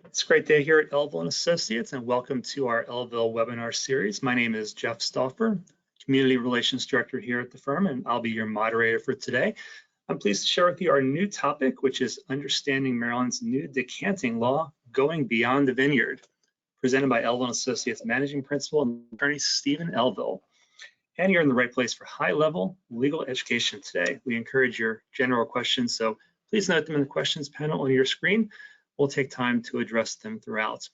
It's a great day here at Elville and Associates, and welcome to our Elville webinar series. My name is Jeff Stauffer, Community Relations Director here at the firm, and I'll be your moderator for today. I'm pleased to share with you our new topic, which is Understanding Maryland's New Decanting Law, Going Beyond the Vineyard, presented by Elville and Associates Managing Principal and Attorney Stephen Elville. And you're in the right place for high-level legal education today. We encourage your general questions, so please note them in the questions panel on your screen. We'll take time to address them throughout.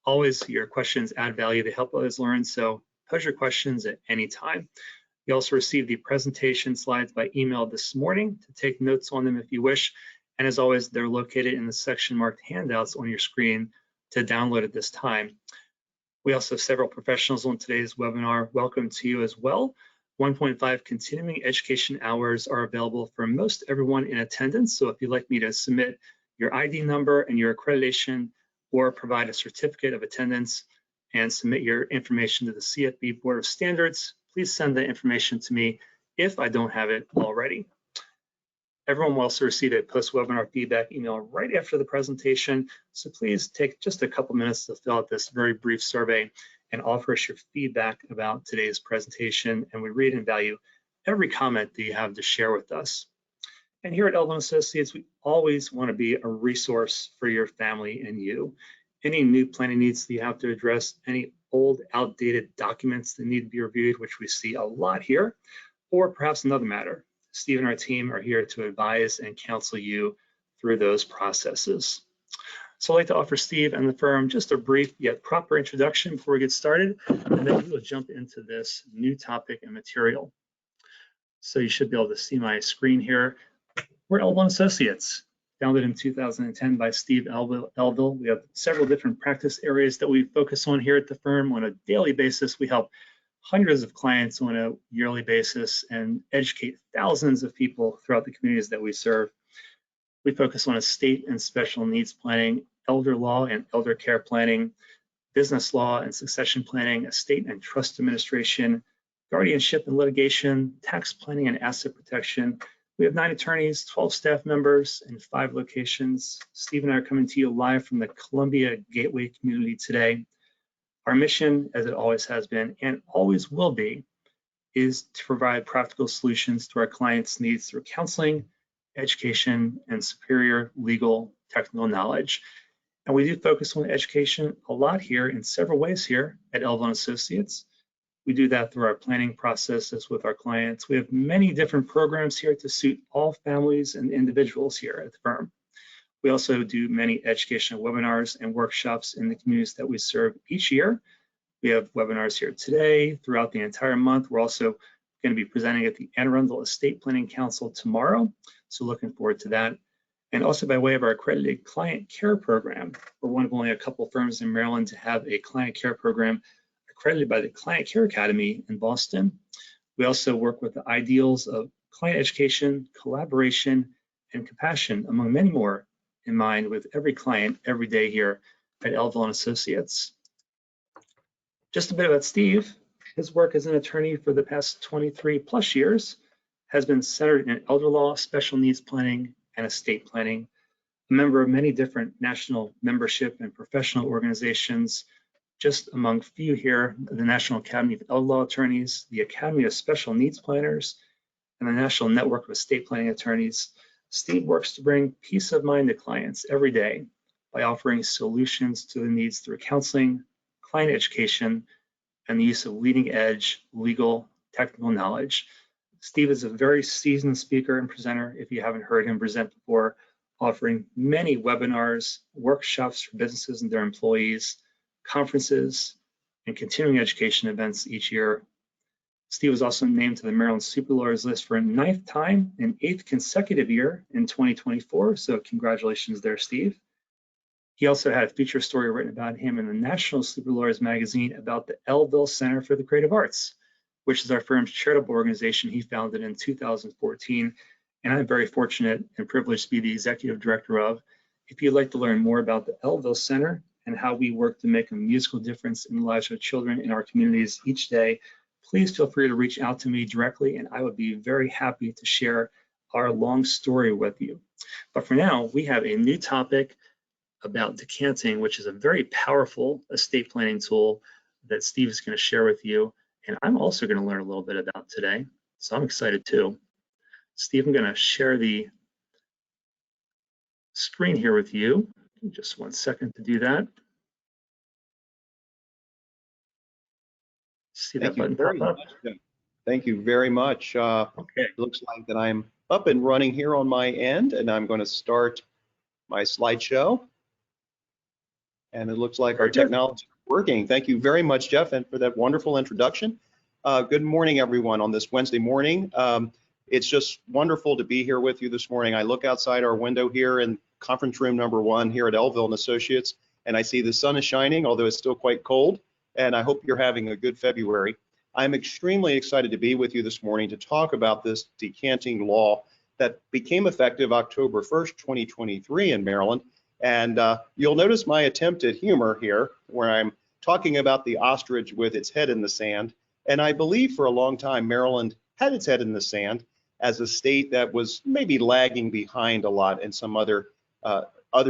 Always, your questions add value to help others learn, so pose your questions at any time. You also received the presentation slides by email this morning to take notes on them if you wish. And as always, they're located in the section marked handouts on your screen to download at this time. We also have several professionals on today's webinar. Welcome to you as well. 1.5 continuing education hours are available for most everyone in attendance. So if you'd like me to submit your ID number and your accreditation, or provide a certificate of attendance and submit your information to the CFB Board of Standards, please send that information to me if I don't have it already. Everyone will also receive a post-webinar feedback email right after the presentation, so please take just a couple minutes to fill out this very brief survey and offer us your feedback about today's presentation, and we read and value every comment that you have to share with us. And here at Elville and Associates, we always want to be a resource for your family and you. Any new planning needs that you have to address, any old, outdated documents that need to be reviewed, which we see a lot here, or perhaps another matter. Steve and our team are here to advise and counsel you through those processes. So I'd like to offer Steve and the firm just a brief yet proper introduction before we get started, and then we will jump into this new topic and material. So you should be able to see my screen here. We're Elville and Associates, founded in 2010 by Steve Elville. We have several different practice areas that we focus on here at the firm. On a daily basis, we help hundreds of clients on a yearly basis and educate thousands of people throughout the communities that we serve. We focus on estate and special needs planning, elder law and elder care planning, business law and succession planning, estate and trust administration, guardianship and litigation, tax planning and asset protection. We have 9 attorneys, 12 staff members, and 5 locations. Steve and I are coming to you live from the Columbia Gateway community today. Our mission, as it always has been and always will be, is to provide practical solutions to our clients' needs through counseling, education, and superior legal technical knowledge. And we do focus on education a lot here in several ways here at Elville and Associates. We do that through our planning processes with our clients. We have many different programs here to suit all families and individuals here at the firm. We also do many educational webinars and workshops in the communities that we serve each year. We have webinars here today, throughout the entire month. We're also going to be presenting at the Anne Arundel Estate Planning Council tomorrow, so looking forward to that. And also by way of our accredited client care program, we're one of only a couple firms in Maryland to have a client care program accredited by the Client Care Academy in Boston. We also work with the ideals of client education, collaboration, and compassion, among many more, in mind with every client every day here at Elville and Associates. Just a bit about Steve. His work as an attorney for the past 23 plus years has been centered in elder law, special needs planning, and estate planning. A member of many different national membership and professional organizations, just among few here, the National Academy of Elder Law Attorneys, the Academy of Special Needs Planners, and the National Network of Estate Planning Attorneys. Steve works to bring peace of mind to clients every day by offering solutions to the needs through counseling, client education, and the use of leading edge legal technical knowledge. Steve is a very seasoned speaker and presenter, if you haven't heard him present before, offering many webinars, workshops for businesses and their employees, conferences, and continuing education events each year. Steve was also named to the Maryland Super Lawyers list for a 9th time and 8th consecutive year in 2024, so congratulations there, Steve. He also had a feature story written about him in the National Super Lawyers magazine about the Elville Center for the Creative Arts, which is our firm's charitable organization he founded in 2014, and I'm very fortunate and privileged to be the executive director of. If you'd like to learn more about the Elville Center and how we work to make a musical difference in the lives of children in our communities each day, please feel free to reach out to me directly, and I would be very happy to share our long story with you. But for now, we have a new topic about decanting, which is a very powerful estate planning tool that Steve is going to share with you. And I'm also going to learn a little bit about today. So I'm excited too. Steve, I'm going to share the screen here with you. Just 1 second to do that. See that button pop up? Thank you very much. Okay. It looks like that I'm up and running here on my end, and I'm going to start my slideshow. And it looks like our technology is working. Thank you very much, Jeff, and for that wonderful introduction. Good morning, everyone, on this Wednesday morning. It's just wonderful to be here with you this morning. I look outside our window here in conference room number 1 here at Elville and Associates, and I see the sun is shining, although it's still quite cold, and I hope you're having a good February. I'm extremely excited to be with you this morning to talk about this decanting law that became effective October 1st, 2023 in Maryland. And you'll notice my attempt at humor here, where I'm talking about the ostrich with its head in the sand. And I believe for a long time, Maryland had its head in the sand as a state that was maybe lagging behind a lot in some other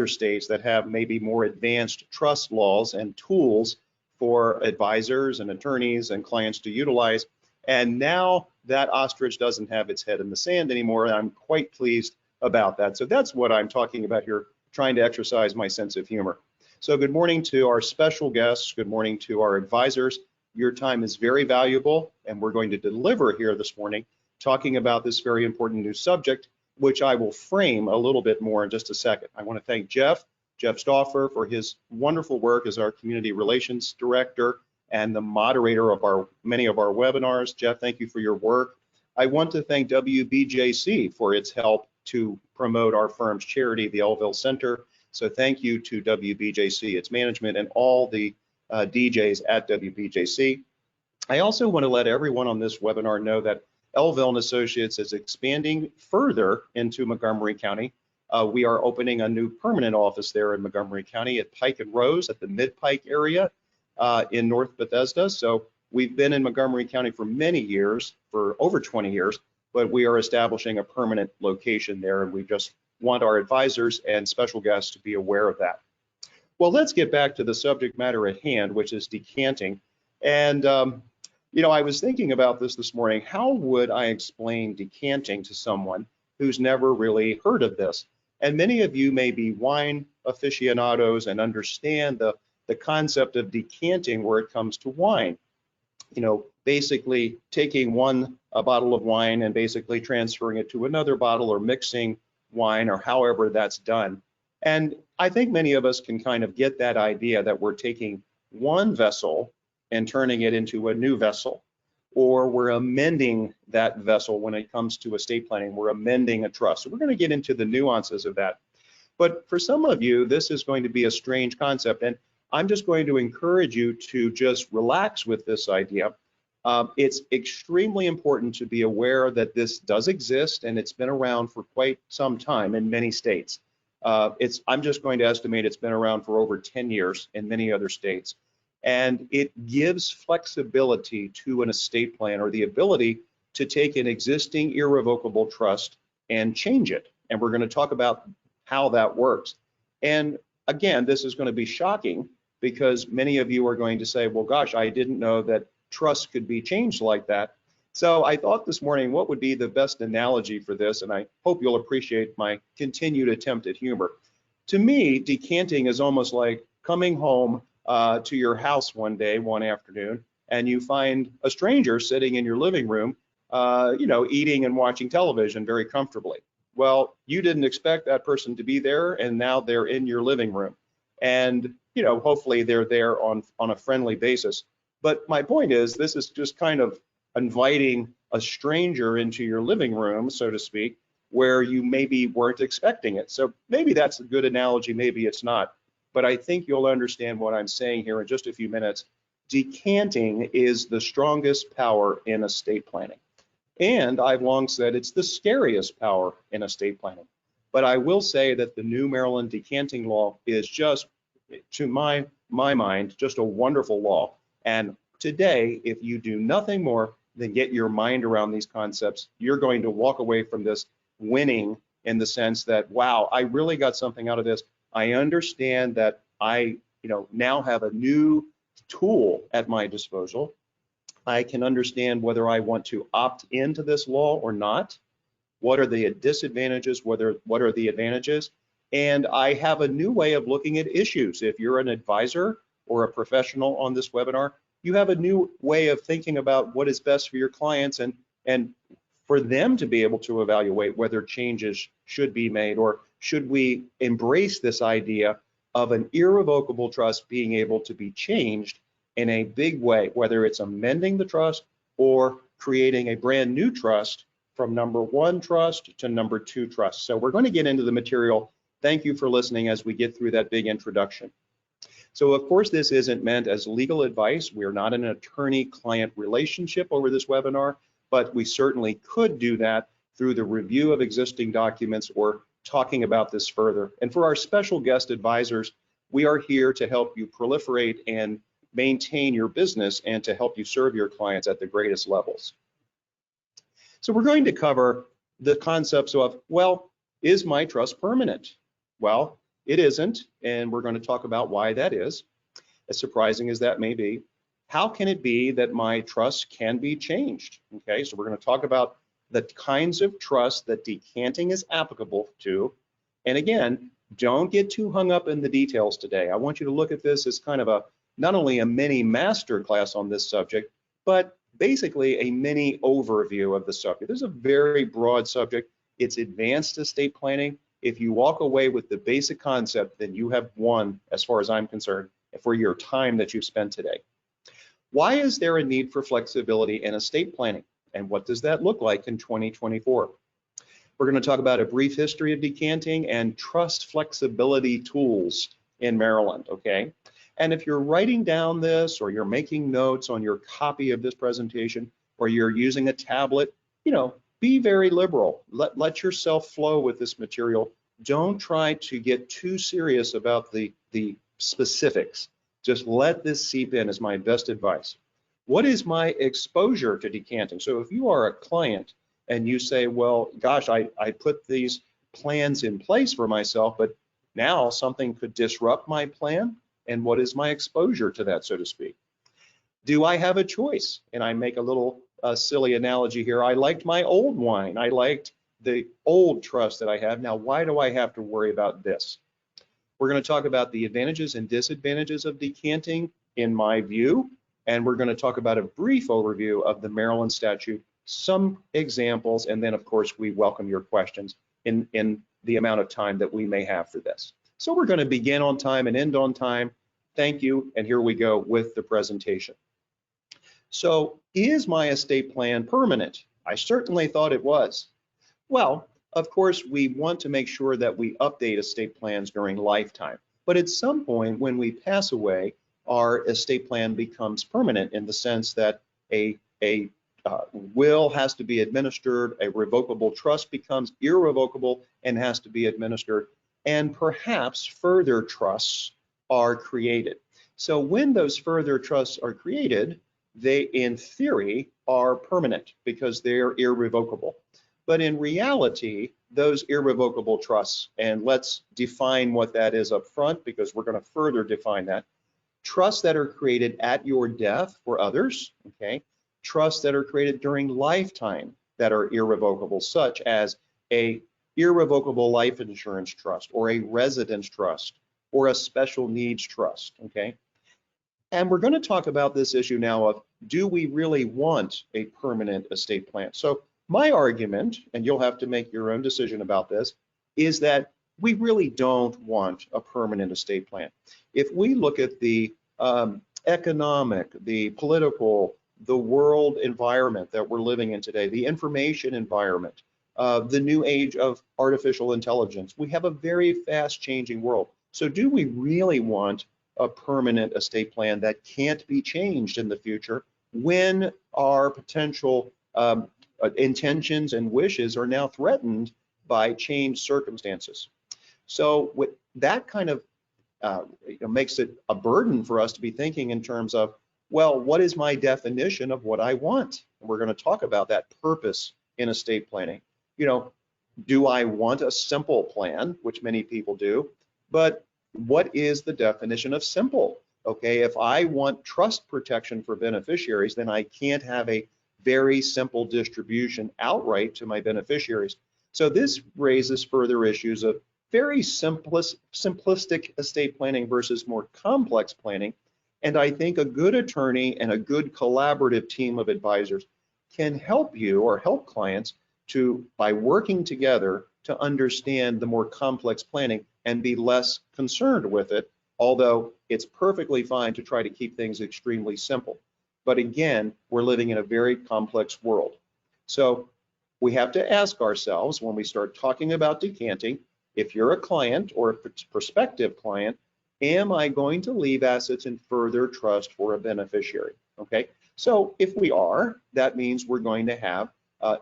states that have maybe more advanced trust laws and tools for advisors and attorneys and clients to utilize. And now that ostrich doesn't have its head in the sand anymore, and I'm quite pleased about that. So that's what I'm talking about here, trying to exercise my sense of humor. So good morning to our special guests. Good morning to our advisors. Your time is very valuable, and we're going to deliver here this morning talking about this very important new subject, which I will frame a little bit more in just a second. I want to thank Jeff Stauffer for his wonderful work as our community relations director and the moderator of many of our webinars. Jeff, thank you for your work. I want to thank WBJC for its help to promote our firm's charity, the Elville Center. So thank you to WBJC, its management, and all the DJs at WBJC. I also want to let everyone on this webinar know that Elville and Associates is expanding further into Montgomery County. We are opening a new permanent office there in Montgomery County at Pike and Rose at the Mid-Pike area in North Bethesda. So we've been in Montgomery County for many years, for over 20 years, but we are establishing a permanent location there, and we just want our advisors and special guests to be aware of that. Well, let's get back to the subject matter at hand, which is decanting. And you know, I was thinking about this morning. How would I explain decanting to someone who's never really heard of this? And many of you may be wine aficionados and understand the concept of decanting where it comes to wine. You know, basically taking a bottle of wine and basically transferring it to another bottle, or mixing wine, or however that's done. And I think many of us can kind of get that idea that we're taking one vessel and turning it into a new vessel, or we're amending that vessel when it comes to estate planning. We're amending a trust. So we're going to get into the nuances of that. But for some of you, this is going to be a strange concept, and I'm just going to encourage you to just relax with this idea. It's extremely important to be aware that this does exist, and it's been around for quite some time in many states. I'm just going to estimate it's been around for over 10 years in many other states. And it gives flexibility to an estate plan, or the ability to take an existing irrevocable trust and change it. And we're going to talk about how that works. And again, this is going to be shocking, because many of you are going to say, well, gosh, I didn't know that trust could be changed like that. So I thought this morning, what would be the best analogy for this? And I hope you'll appreciate my continued attempt at humor. To me, decanting is almost like coming home to your house one afternoon, and you find a stranger sitting in your living room, you know, eating and watching television very comfortably. Well, you didn't expect that person to be there, and now they're in your living room. And, you know, hopefully they're there on a friendly basis. But my point is, this is just kind of inviting a stranger into your living room, so to speak, where you maybe weren't expecting it. So maybe that's a good analogy, maybe it's not. But I think you'll understand what I'm saying here in just a few minutes. Decanting is the strongest power in estate planning. And I've long said it's the scariest power in estate planning. But I will say that the new Maryland decanting law is just, to my mind, just a wonderful law. And today, if you do nothing more than get your mind around these concepts, you're going to walk away from this winning, in the sense that, wow, I really got something out of this. I understand that I, now have a new tool at my disposal. I can understand whether I want to opt into this law or not. What are the disadvantages? What are the advantages? And I have a new way of looking at issues. If you're an advisor or a professional on this webinar, you have a new way of thinking about what is best for your clients and for them to be able to evaluate whether changes should be made, or should we embrace this idea of an irrevocable trust being able to be changed in a big way, whether it's amending the trust or creating a brand new trust from number 1 trust to number 2 trust. So we're going to get into the material. Thank you for listening as we get through that big introduction. So of course, this isn't meant as legal advice. We're not in an attorney-client relationship over this webinar, but we certainly could do that through the review of existing documents or talking about this further. And for our special guest advisors, we are here to help you proliferate and maintain your business and to help you serve your clients at the greatest levels. So we're going to cover the concepts of, well, is my trust permanent? Well, it isn't, and we're going to talk about why that is, as surprising as that may be. How can it be that my trust can be changed? Okay, so we're going to talk about the kinds of trust that decanting is applicable to. And again, don't get too hung up in the details today. I want you to look at this as kind of not only a mini master class on this subject, but basically a mini overview of the subject. This is a very broad subject. It's advanced estate planning. If you walk away with the basic concept, then you have won, as far as I'm concerned, for your time that you've spent today. Why is there a need for flexibility in estate planning? And what does that look like in 2024? We're going to talk about a brief history of decanting and trust flexibility tools in Maryland, okay? And if you're writing down this, or you're making notes on your copy of this presentation, or you're using a tablet, be very liberal. Let yourself flow with this material. Don't try to get too serious about the specifics. Just let this seep in, is my best advice. What is my exposure to decanting? So if you are a client and you say, well, gosh, I put these plans in place for myself, but now something could disrupt my plan, and what is my exposure to that, so to speak? Do I have a choice? And I make a little silly analogy here. I liked my old wine. I liked the old trust that I have. Now, why do I have to worry about this? We're going to talk about the advantages and disadvantages of decanting, in my view, and we're going to talk about a brief overview of the Maryland statute, some examples, and then, of course, we welcome your questions in the amount of time that we may have for this. So we're going to begin on time and end on time. Thank you, and here we go with the presentation. So, is my estate plan permanent? I certainly thought it was. Well, of course, we want to make sure that we update estate plans during lifetime. But at some point when we pass away, our estate plan becomes permanent in the sense that a will has to be administered, a revocable trust becomes irrevocable and has to be administered, and perhaps further trusts are created. So when those further trusts are created, they, in theory, are permanent because they're irrevocable. But in reality, those irrevocable trusts, and let's define what that is up front because we're going to further define that. Trusts that are created at your death for others, okay? Trusts that are created during lifetime that are irrevocable, such as a irrevocable life insurance trust or a residence trust or a special needs trust, okay? And we're going to talk about this issue now of, do we really want a permanent estate plan? So my argument, and you'll have to make your own decision about this, is that we really don't want a permanent estate plan. If we look at the economic, the political, the world environment that we're living in today, the information environment, the new age of artificial intelligence, we have a very fast changing world. So do we really want a permanent estate plan that can't be changed in the future when our potential intentions and wishes are now threatened by changed circumstances? So with that kind of makes it a burden for us to be thinking in terms of, well, what is my definition of what I want? And we're going to talk about that purpose in estate planning. Do I want a simple plan, which many people do? But what is the definition of simple? Okay, if I want trust protection for beneficiaries, then I can't have a very simple distribution outright to my beneficiaries. So this raises further issues of very simplistic estate planning versus more complex planning. And I think a good attorney and a good collaborative team of advisors can help you or help clients to, by working together, to understand the more complex planning and be less concerned with it, although it's perfectly fine to try to keep things extremely simple. But again, we're living in a very complex world. So we have to ask ourselves when we start talking about decanting, if you're a client or a prospective client, am I going to leave assets in further trust for a beneficiary? Okay, so if we are, that means we're going to have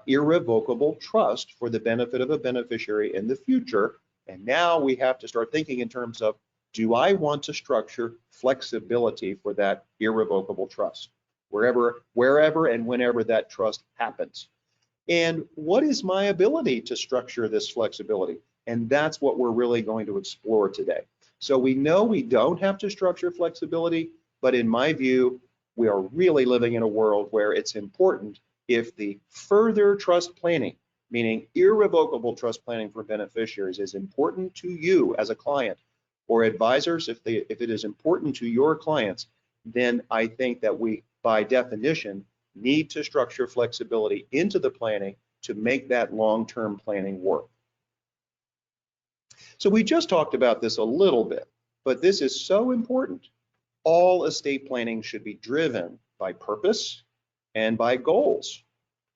irrevocable trust for the benefit of a beneficiary in the future. And now we have to start thinking in terms of, do I want to structure flexibility for that irrevocable trust, wherever and whenever that trust happens? And what is my ability to structure this flexibility? And that's what we're really going to explore today. So we know we don't have to structure flexibility, but in my view, we are really living in a world where it's important if the further trust planning, meaning irrevocable trust planning for beneficiaries, is important to you as a client, or advisors, if it is important to your clients, then I think that we, by definition, need to structure flexibility into the planning to make that long-term planning work. So we just talked about this a little bit, but this is so important. All estate planning should be driven by purpose and by goals.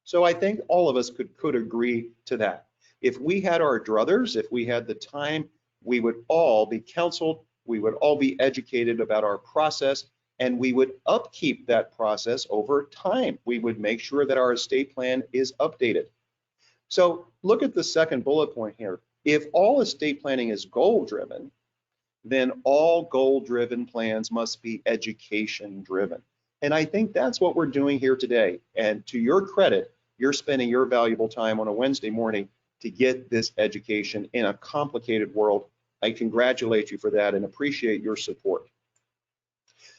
So I think all of us could agree to that. If we had our druthers, if we had the time, we would all be counseled, we would all be educated about our process, and we would upkeep that process over time. We would make sure that our estate plan is updated. So look at the second bullet point here. If all estate planning is goal-driven, then all goal-driven plans must be education-driven. And I think that's what we're doing here today. And to your credit, you're spending your valuable time on a Wednesday morning to get this education in a complicated world. I congratulate you for that and appreciate your support.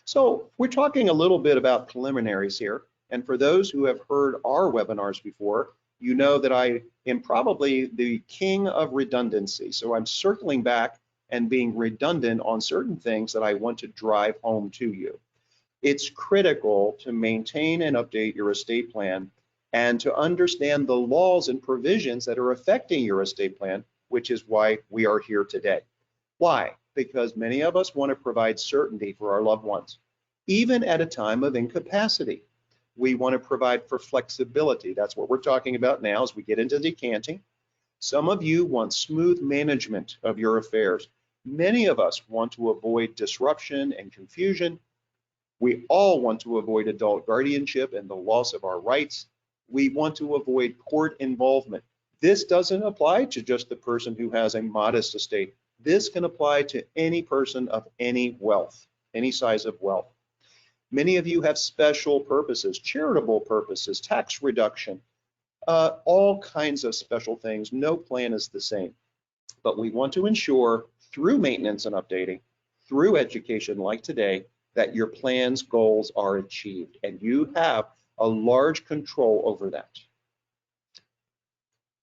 So we're talking a little bit about preliminaries here. And for those who have heard our webinars before, you know that I am probably the king of redundancy. So I'm circling back and being redundant on certain things that I want to drive home to you. It's critical to maintain and update your estate plan and to understand the laws and provisions that are affecting your estate plan, which is why we are here today. Why? Because many of us want to provide certainty for our loved ones, even at a time of incapacity. We want to provide for flexibility. That's what we're talking about now as we get into decanting. Some of you want smooth management of your affairs. Many of us want to avoid disruption and confusion. We all want to avoid adult guardianship and the loss of our rights. We want to avoid court involvement. This doesn't apply to just the person who has a modest estate. This can apply to any person of any wealth, any size of wealth. Many of you have special purposes, charitable purposes, tax reduction, all kinds of special things. No plan is the same. But we want to ensure through maintenance and updating, through education like today, that your plan's goals are achieved and you have a large control over that.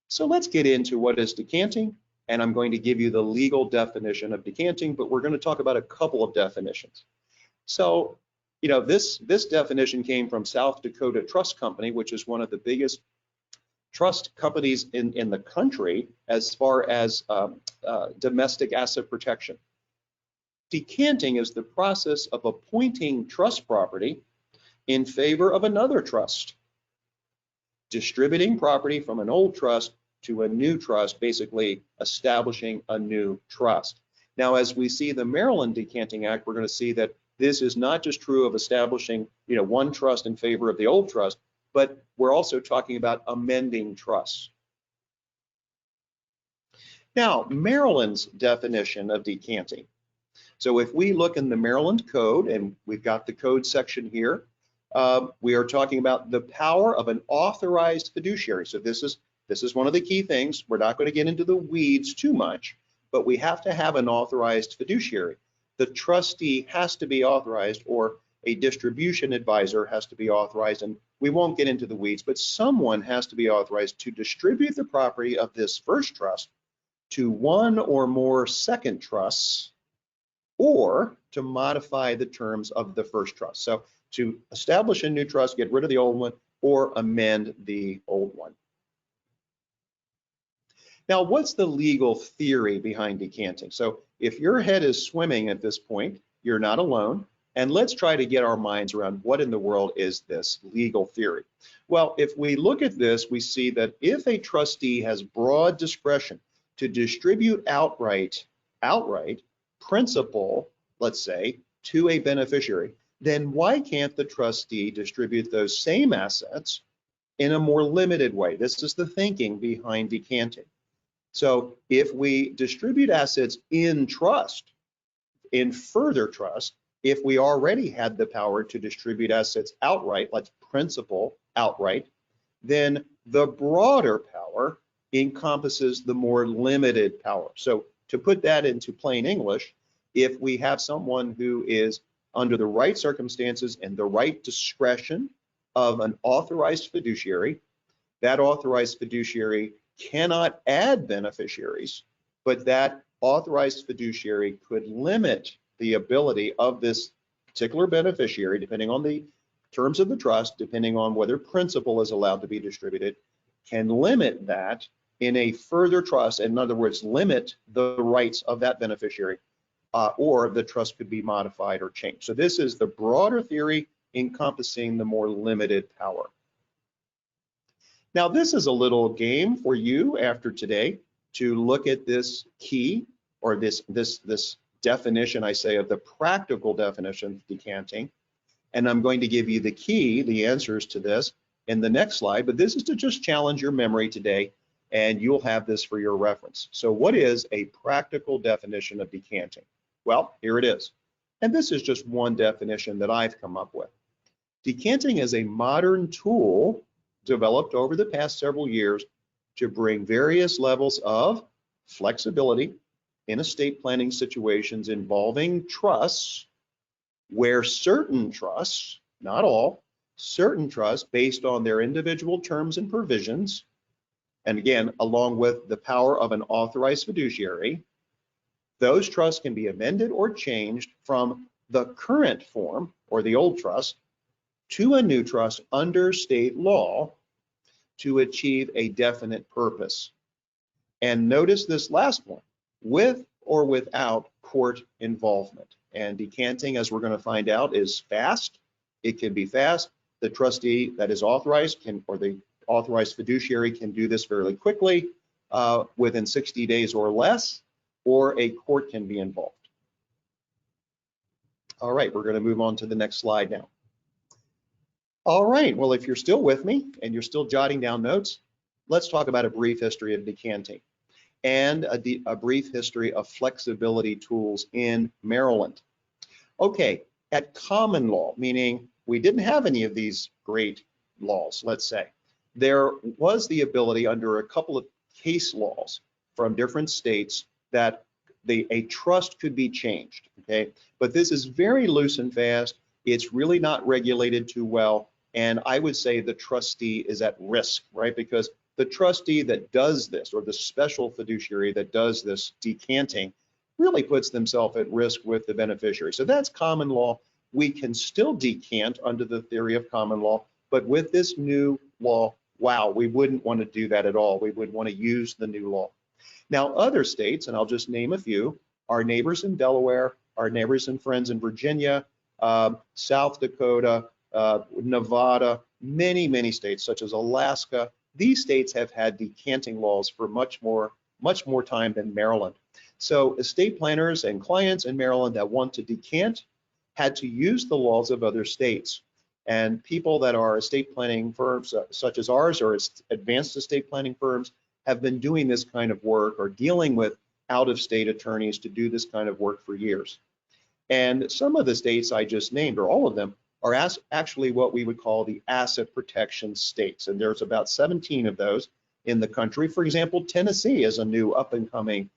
So let's get into what is decanting, and I'm going to give you the legal definition of decanting, but we're going to talk about a couple of definitions. So, you know, this definition came from South Dakota Trust Company, which is one of the biggest trust companies in the country as far as domestic asset protection. Decanting is the process of appointing trust property in favor of another trust, distributing property from an old trust to a new trust, basically establishing a new trust. Now, as we see the Maryland Decanting Act, we're going to see that this is not just true of establishing, you know, one trust in favor of the old trust, but we're also talking about amending trusts. Now, Maryland's definition of decanting. So if we look in the Maryland Code, and we've got the code section here, we are talking about the power of an authorized fiduciary. So this is one of the key things. We're not going to get into the weeds too much, but we have to have an authorized fiduciary. The trustee has to be authorized, or a distribution advisor has to be authorized, and we won't get into the weeds, but someone has to be authorized to distribute the property of this first trust to one or more second trusts, or to modify the terms of the first trust. So to establish a new trust, get rid of the old one, or amend the old one. Now, what's the legal theory behind decanting? So if your head is swimming at this point, you're not alone. And let's try to get our minds around what in the world is this legal theory. Well, if we look at this, we see that if a trustee has broad discretion to distribute outright principal, let's say, to a beneficiary, then why can't the trustee distribute those same assets in a more limited way? This is the thinking behind decanting. So if we distribute assets in trust, in further trust, if we already had the power to distribute assets outright, like principal outright, then the broader power encompasses the more limited power. So to put that into plain English, if we have someone who is under the right circumstances and the right discretion of an authorized fiduciary, that authorized fiduciary cannot add beneficiaries, but that authorized fiduciary could limit the ability of this particular beneficiary, depending on the terms of the trust, depending on whether principal is allowed to be distributed, can limit that in a further trust. In other words, limit the rights of that beneficiary, or the trust could be modified or changed. So this is the broader theory encompassing the more limited power. Now, this is a little game for you after today to look at this key, or this definition, I say, of the practical definition of decanting. And I'm going to give you the key, the answers to this in the next slide, but this is to just challenge your memory today, and you'll have this for your reference. So what is a practical definition of decanting? Well, here it is. And this is just one definition that I've come up with. Decanting is a modern tool developed over the past several years to bring various levels of flexibility in estate planning situations involving trusts, where certain trusts, not all, certain trusts based on their individual terms and provisions, and again, along with the power of an authorized fiduciary, those trusts can be amended or changed from the current form, or the old trust, to a new trust under state law to achieve a definite purpose. And notice this last one, with or without court involvement. And decanting, as we're going to find out, is fast. It can be fast. The trustee that is authorized can, or the authorized fiduciary can do this fairly quickly, within 60 days or less, or a court can be involved. All right, we're going to move on to the next slide now. All right, well, if you're still with me and you're still jotting down notes, let's talk about a brief history of decanting and a brief history of flexibility tools in Maryland. Okay, at common law, meaning we didn't have any of these great laws, let's say, there was the ability under a couple of case laws from different states that a trust could be changed, okay? But this is very loose and fast. It's really not regulated too well. And I would say the trustee is at risk, right? Because the trustee that does this, or the special fiduciary that does this decanting, really puts themselves at risk with the beneficiary. So that's common law. We can still decant under the theory of common law, but with this new law, wow, we wouldn't want to do that at all. We would want to use the new law. Now, other states, and I'll just name a few, our neighbors in Delaware, our neighbors and friends in Virginia, South Dakota, Nevada, many states such as Alaska. These states have had decanting laws for much more time than Maryland. So estate planners and clients in Maryland that want to decant had to use the laws of other states. And people that are estate planning firms such as ours, or advanced estate planning firms, have been doing this kind of work or dealing with out-of-state attorneys to do this kind of work for years. And some of the states I just named, or all of them, are actually what we would call the asset protection states. And there's about 17 of those in the country. For example, Tennessee is a new up-and-coming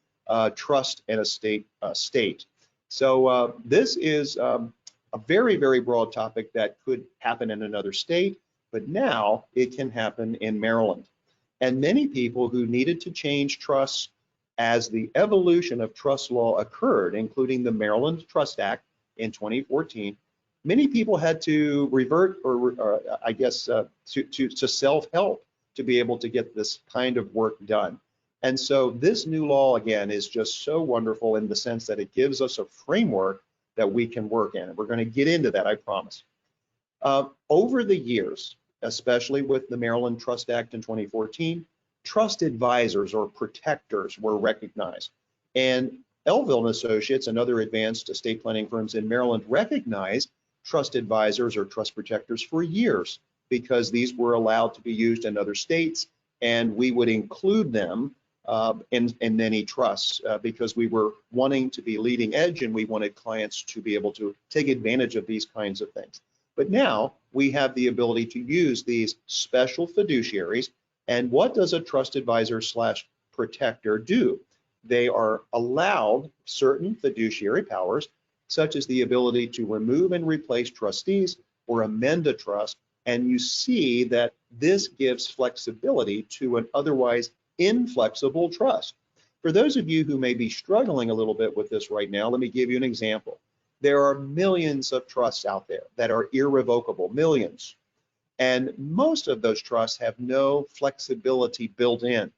trust and estate state. So this is a very, very broad topic that could happen in another state, but now it can happen in Maryland. And many people who needed to change trusts as the evolution of trust law occurred, including the Maryland Trust Act in 2014, many people had to revert, or I guess, to self-help to be able to get this kind of work done. And so this new law, again, is just so wonderful in the sense that it gives us a framework that we can work in. And we're going to get into that, I promise. Over the years, especially with the Maryland Trust Act in 2014, trust advisors or protectors were recognized. And Elville and Associates and other advanced estate planning firms in Maryland recognized trust advisors or trust protectors for years because these were allowed to be used in other states, and we would include them in many trusts because we were wanting to be leading edge and we wanted clients to be able to take advantage of these kinds of things. But now we have the ability to use these special fiduciaries. And what does a trust advisor / protector do? They are allowed certain fiduciary powers, such as the ability to remove and replace trustees or amend a trust. And you see that this gives flexibility to an otherwise inflexible trust. For those of you who may be struggling a little bit with this right now, let me give you an example. There are millions of trusts out there that are irrevocable, millions. And most of those trusts have no flexibility built in.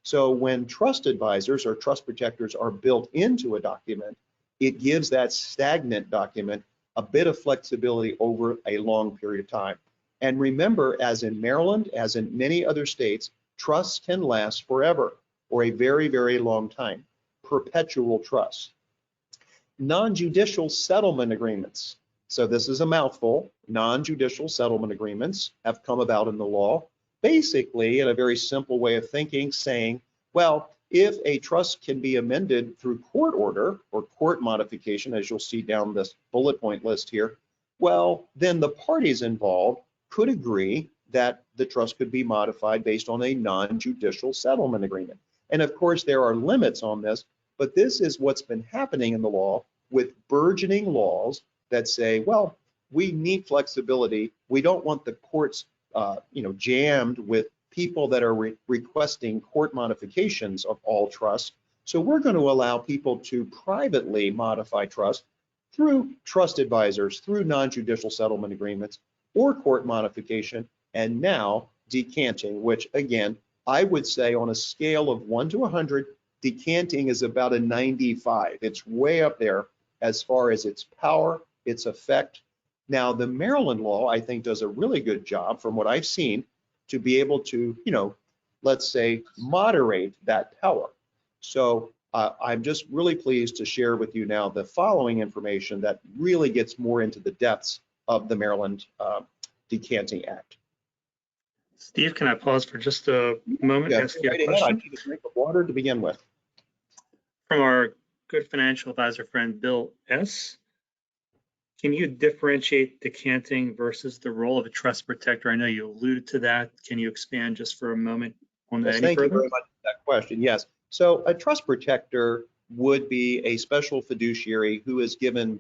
So when trust advisors or trust protectors are built into a document, it gives that stagnant document a bit of flexibility over a long period of time. And remember, as in Maryland, as in many other states, trusts can last forever or a very, very long time, perpetual trusts. Non-judicial settlement agreements. So this is a mouthful. Non-judicial settlement agreements have come about in the law, basically in a very simple way of thinking, saying, well, if a trust can be amended through court order or court modification, as you'll see down this bullet point list here, well, then the parties involved could agree that the trust could be modified based on a non-judicial settlement agreement. And of course, there are limits on this, but this is what's been happening in the law with burgeoning laws that say, well, we need flexibility. We don't want the courts, jammed with people that are requesting court modifications of all trusts. So we're going to allow people to privately modify trust through trust advisors, through non-judicial settlement agreements, or court modification, and now decanting, which again, I would say on a scale of 1 to 100, decanting is about a 95. It's way up there as far as its power, its effect. Now, the Maryland law, I think, does a really good job from what I've seen to be able to, let's say, moderate that power. So I'm just really pleased to share with you now the following information that really gets more into the depths of the Maryland Decanting Act. Steve, can I pause for just a moment and ask you a question? I need a drink of water to begin with. From our good financial advisor friend, Bill S. Can you differentiate decanting versus the role of a trust protector? I know you alluded to that. Can you expand just for a moment on that? Yes, thank you very much for that question. Yes. So a trust protector would be a special fiduciary who is given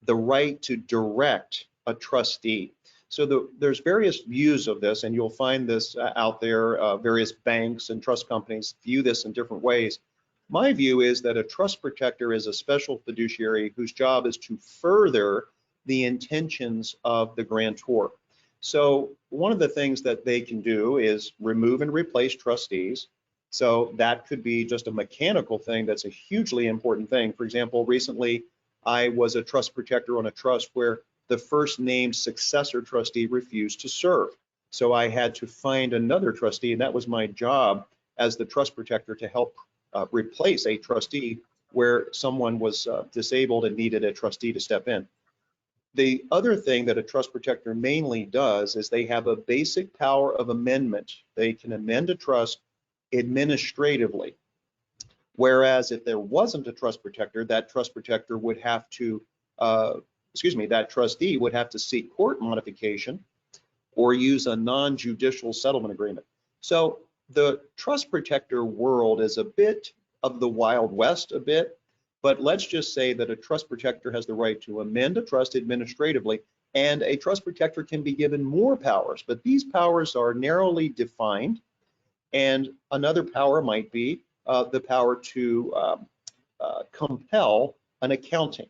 the right to direct a trustee. So there's various views of this, and you'll find this out there. Various banks and trust companies view this in different ways. My view is that a trust protector is a special fiduciary whose job is to further the intentions of the grantor. So one of the things that they can do is remove and replace trustees. So that could be just a mechanical thing that's a hugely important thing. For example, recently I was a trust protector on a trust where the first named successor trustee refused to serve. So I had to find another trustee, and that was my job as the trust protector to help replace a trustee where someone was disabled and needed a trustee to step in. The other thing that a trust protector mainly does is they have a basic power of amendment. They can amend a trust administratively. Whereas if there wasn't a trust protector, that trust protector would have to, that trustee would have to seek court modification or use a non-judicial settlement agreement. So the trust protector world is a bit of the Wild West a bit, but let's just say that a trust protector has the right to amend a trust administratively, and a trust protector can be given more powers, but these powers are narrowly defined. And another power might be the power to compel an accounting.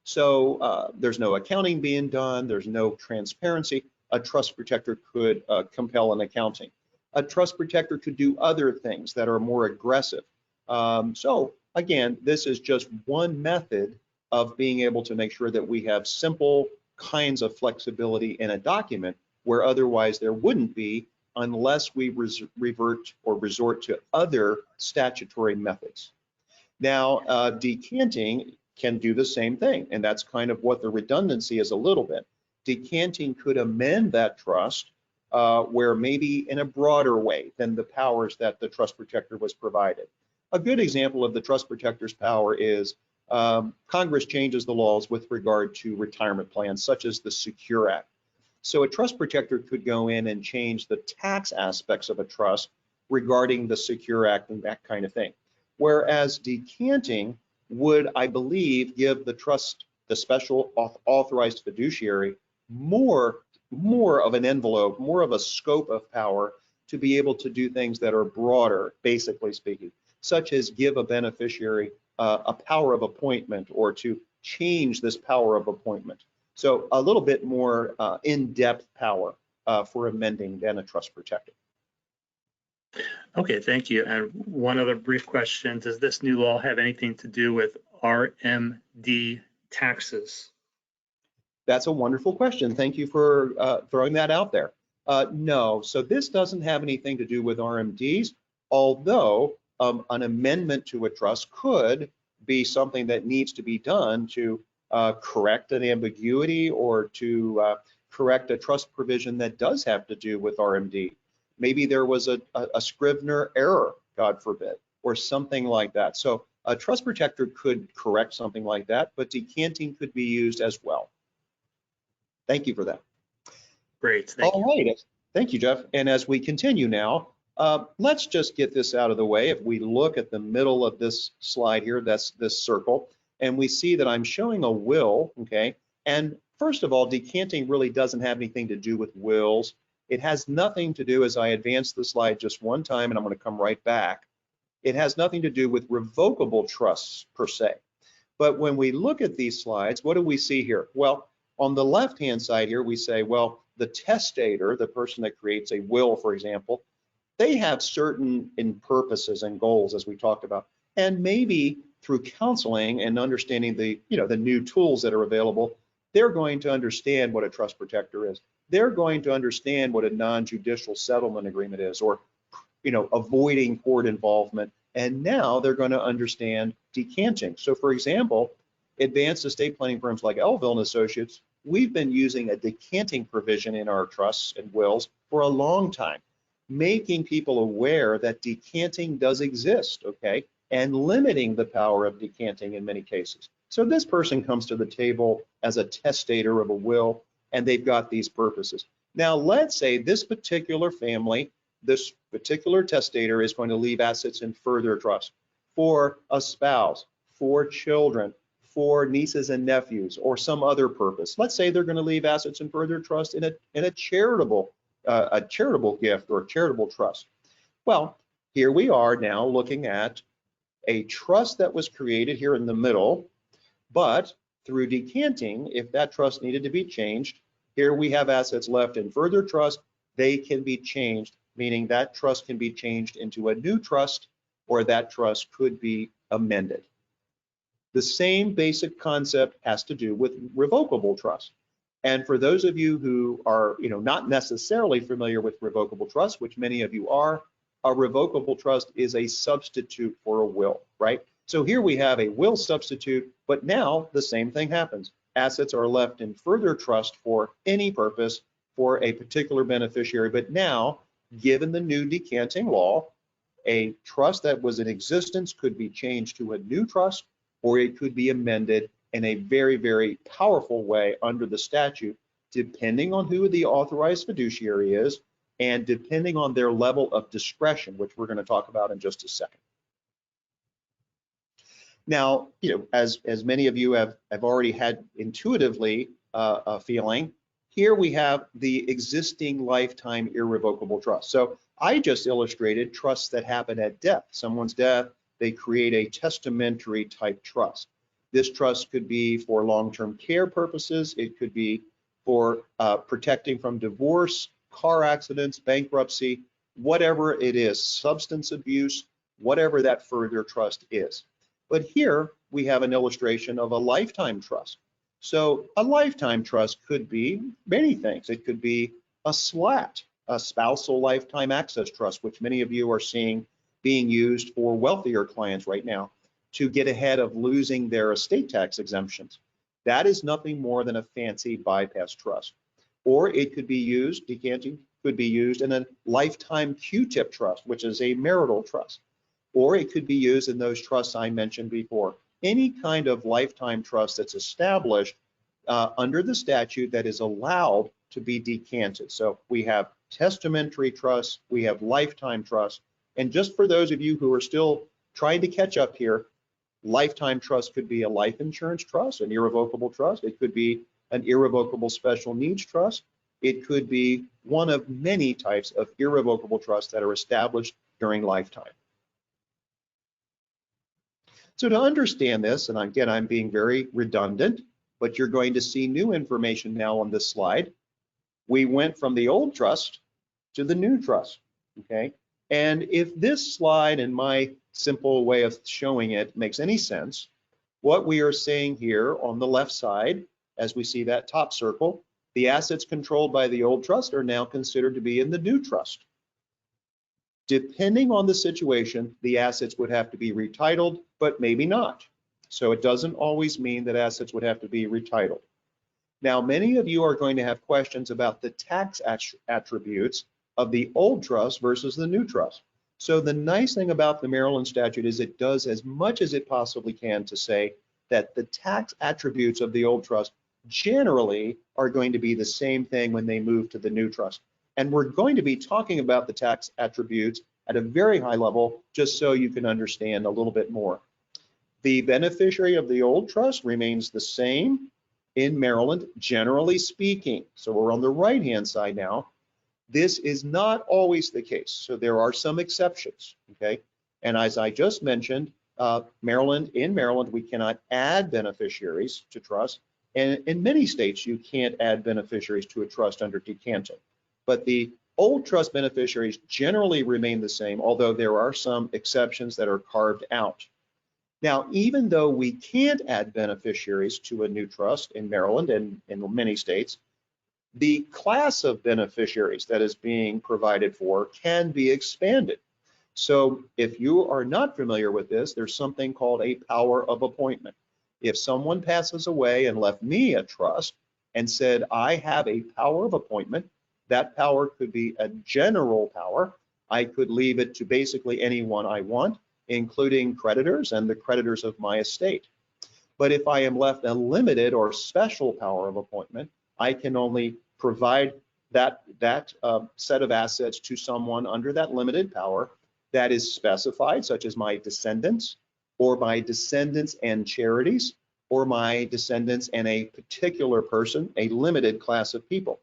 So there's no accounting being done, there's no transparency. A trust protector could compel an accounting. A trust protector could do other things that are more aggressive. So again, this is just one method of being able to make sure that we have simple kinds of flexibility in a document where otherwise there wouldn't be unless we revert or resort to other statutory methods. Now, decanting can do the same thing, and that's kind of what the redundancy is a little bit. Decanting could amend that trust where maybe in a broader way than the powers that the trust protector was provided. A good example of the trust protector's power is Congress changes the laws with regard to retirement plans, such as the Secure Act. So a trust protector could go in and change the tax aspects of a trust regarding the Secure Act and that kind of thing. Whereas decanting would, I believe, give the trust, the special authorized fiduciary, more of an envelope, more of a scope of power to be able to do things that are broader, basically speaking, such as give a beneficiary a power of appointment or to change this power of appointment. So a little bit more in-depth power for amending than a trust protector. Okay, thank you. And one other brief question, does this new law have anything to do with RMD taxes? That's a wonderful question. Thank you for throwing that out there. No, so this doesn't have anything to do with RMDs, although an amendment to a trust could be something that needs to be done to correct an ambiguity or to correct a trust provision that does have to do with RMD. Maybe there was a Scrivener error, God forbid, or something like that. So a trust protector could correct something like that, but decanting could be used as well. Thank you for that. Great, thank you. All right, thank you, Jeff. And as we continue now, let's just get this out of the way. If we look at the middle of this slide here, that's this circle, and we see that I'm showing a will, okay? And first of all, decanting really doesn't have anything to do with wills. It has nothing to do, as I advance the slide just one time, and I'm going to come right back, it has nothing to do with revocable trusts per se. But when we look at these slides, what do we see here? Well, on the left-hand side here, we say, well, the testator, the person that creates a will, for example, they have certain purposes and goals, as we talked about. And maybe through counseling and understanding the new tools that are available, they're going to understand what a trust protector is. They're going to understand what a non-judicial settlement agreement is, or avoiding court involvement. And now they're going to understand decanting. So for example, advanced estate planning firms like Elville and Associates, we've been using a decanting provision in our trusts and wills for a long time, making people aware that decanting does exist, okay, and limiting the power of decanting in many cases. So this person comes to the table as a testator of a will, and they've got these purposes. Now, let's say this particular family, this particular testator is going to leave assets in further trust for a spouse, for children, for nieces and nephews, or some other purpose. Let's say they're going to leave assets in further trust in a charitable gift or charitable trust. Well, here we are now looking at a trust that was created here in the middle, but through decanting, if that trust needed to be changed, here we have assets left in further trust, they can be changed, meaning that trust can be changed into a new trust, or that trust could be amended. The same basic concept has to do with revocable trust. And for those of you who are not necessarily familiar with revocable trust, which many of you are, a revocable trust is a substitute for a will, right? So here we have a will substitute, but now the same thing happens. Assets are left in further trust for any purpose for a particular beneficiary, but now, given the new decanting law, a trust that was in existence could be changed to a new trust, or it could be amended in a very, very powerful way under the statute, depending on who the authorized fiduciary is and depending on their level of discretion, which we're going to talk about in just a second. Now, as many of you have already had intuitively a feeling, here we have the existing lifetime irrevocable trust. So I just illustrated trusts that happen at death. Someone's death, they create a testamentary type trust. This trust could be for long-term care purposes. It could be for protecting from divorce, car accidents, bankruptcy, whatever it is, substance abuse, whatever that further trust is. But here we have an illustration of a lifetime trust. So a lifetime trust could be many things. It could be a SLAT, a spousal lifetime access trust, which many of you are seeing being used for wealthier clients right now to get ahead of losing their estate tax exemptions. That is nothing more than a fancy bypass trust. Or it could be used, decanting could be used in a lifetime Q-tip trust, which is a marital trust. Or it could be used in those trusts I mentioned before. Any kind of lifetime trust that's established under the statute that is allowed to be decanted. So we have testamentary trusts, we have lifetime trusts, and just for those of you who are still trying to catch up here, lifetime trust could be a life insurance trust, an irrevocable trust. It could be an irrevocable special needs trust. It could be one of many types of irrevocable trusts that are established during lifetime. So to understand this, and again, I'm being very redundant, but you're going to see new information now on this slide. We went from the old trust to the new trust, okay? And if this slide and my simple way of showing it makes any sense, what we are saying here on the left side, as we see that top circle, the assets controlled by the old trust are now considered to be in the new trust. Depending on the situation, the assets would have to be retitled, but maybe not. So it doesn't always mean that assets would have to be retitled. Now, many of you are going to have questions about the tax attributes of the old trust versus the new trust. So the nice thing about the Maryland statute is it does as much as it possibly can to say that the tax attributes of the old trust generally are going to be the same thing when they move to the new trust. And we're going to be talking about the tax attributes at a very high level, just so you can understand a little bit more. The beneficiary of the old trust remains the same in Maryland, generally speaking. So we're on the right-hand side now. This is not always the case. So there are some exceptions, okay? And as I just mentioned, in Maryland, we cannot add beneficiaries to trust. And in many states, you can't add beneficiaries to a trust under decanting. But the old trust beneficiaries generally remain the same, although there are some exceptions that are carved out. Now, even though we can't add beneficiaries to a new trust in Maryland and in many states, the class of beneficiaries that is being provided for can be expanded. So if you are not familiar with this, there's something called a power of appointment. If someone passes away and left me a trust and said, I have a power of appointment, that power could be a general power. I could leave it to basically anyone I want, including creditors and the creditors of my estate. But if I am left a limited or special power of appointment, I can only provide that set of assets to someone under that limited power that is specified, such as my descendants, or my descendants and charities, or my descendants and a particular person, a limited class of people.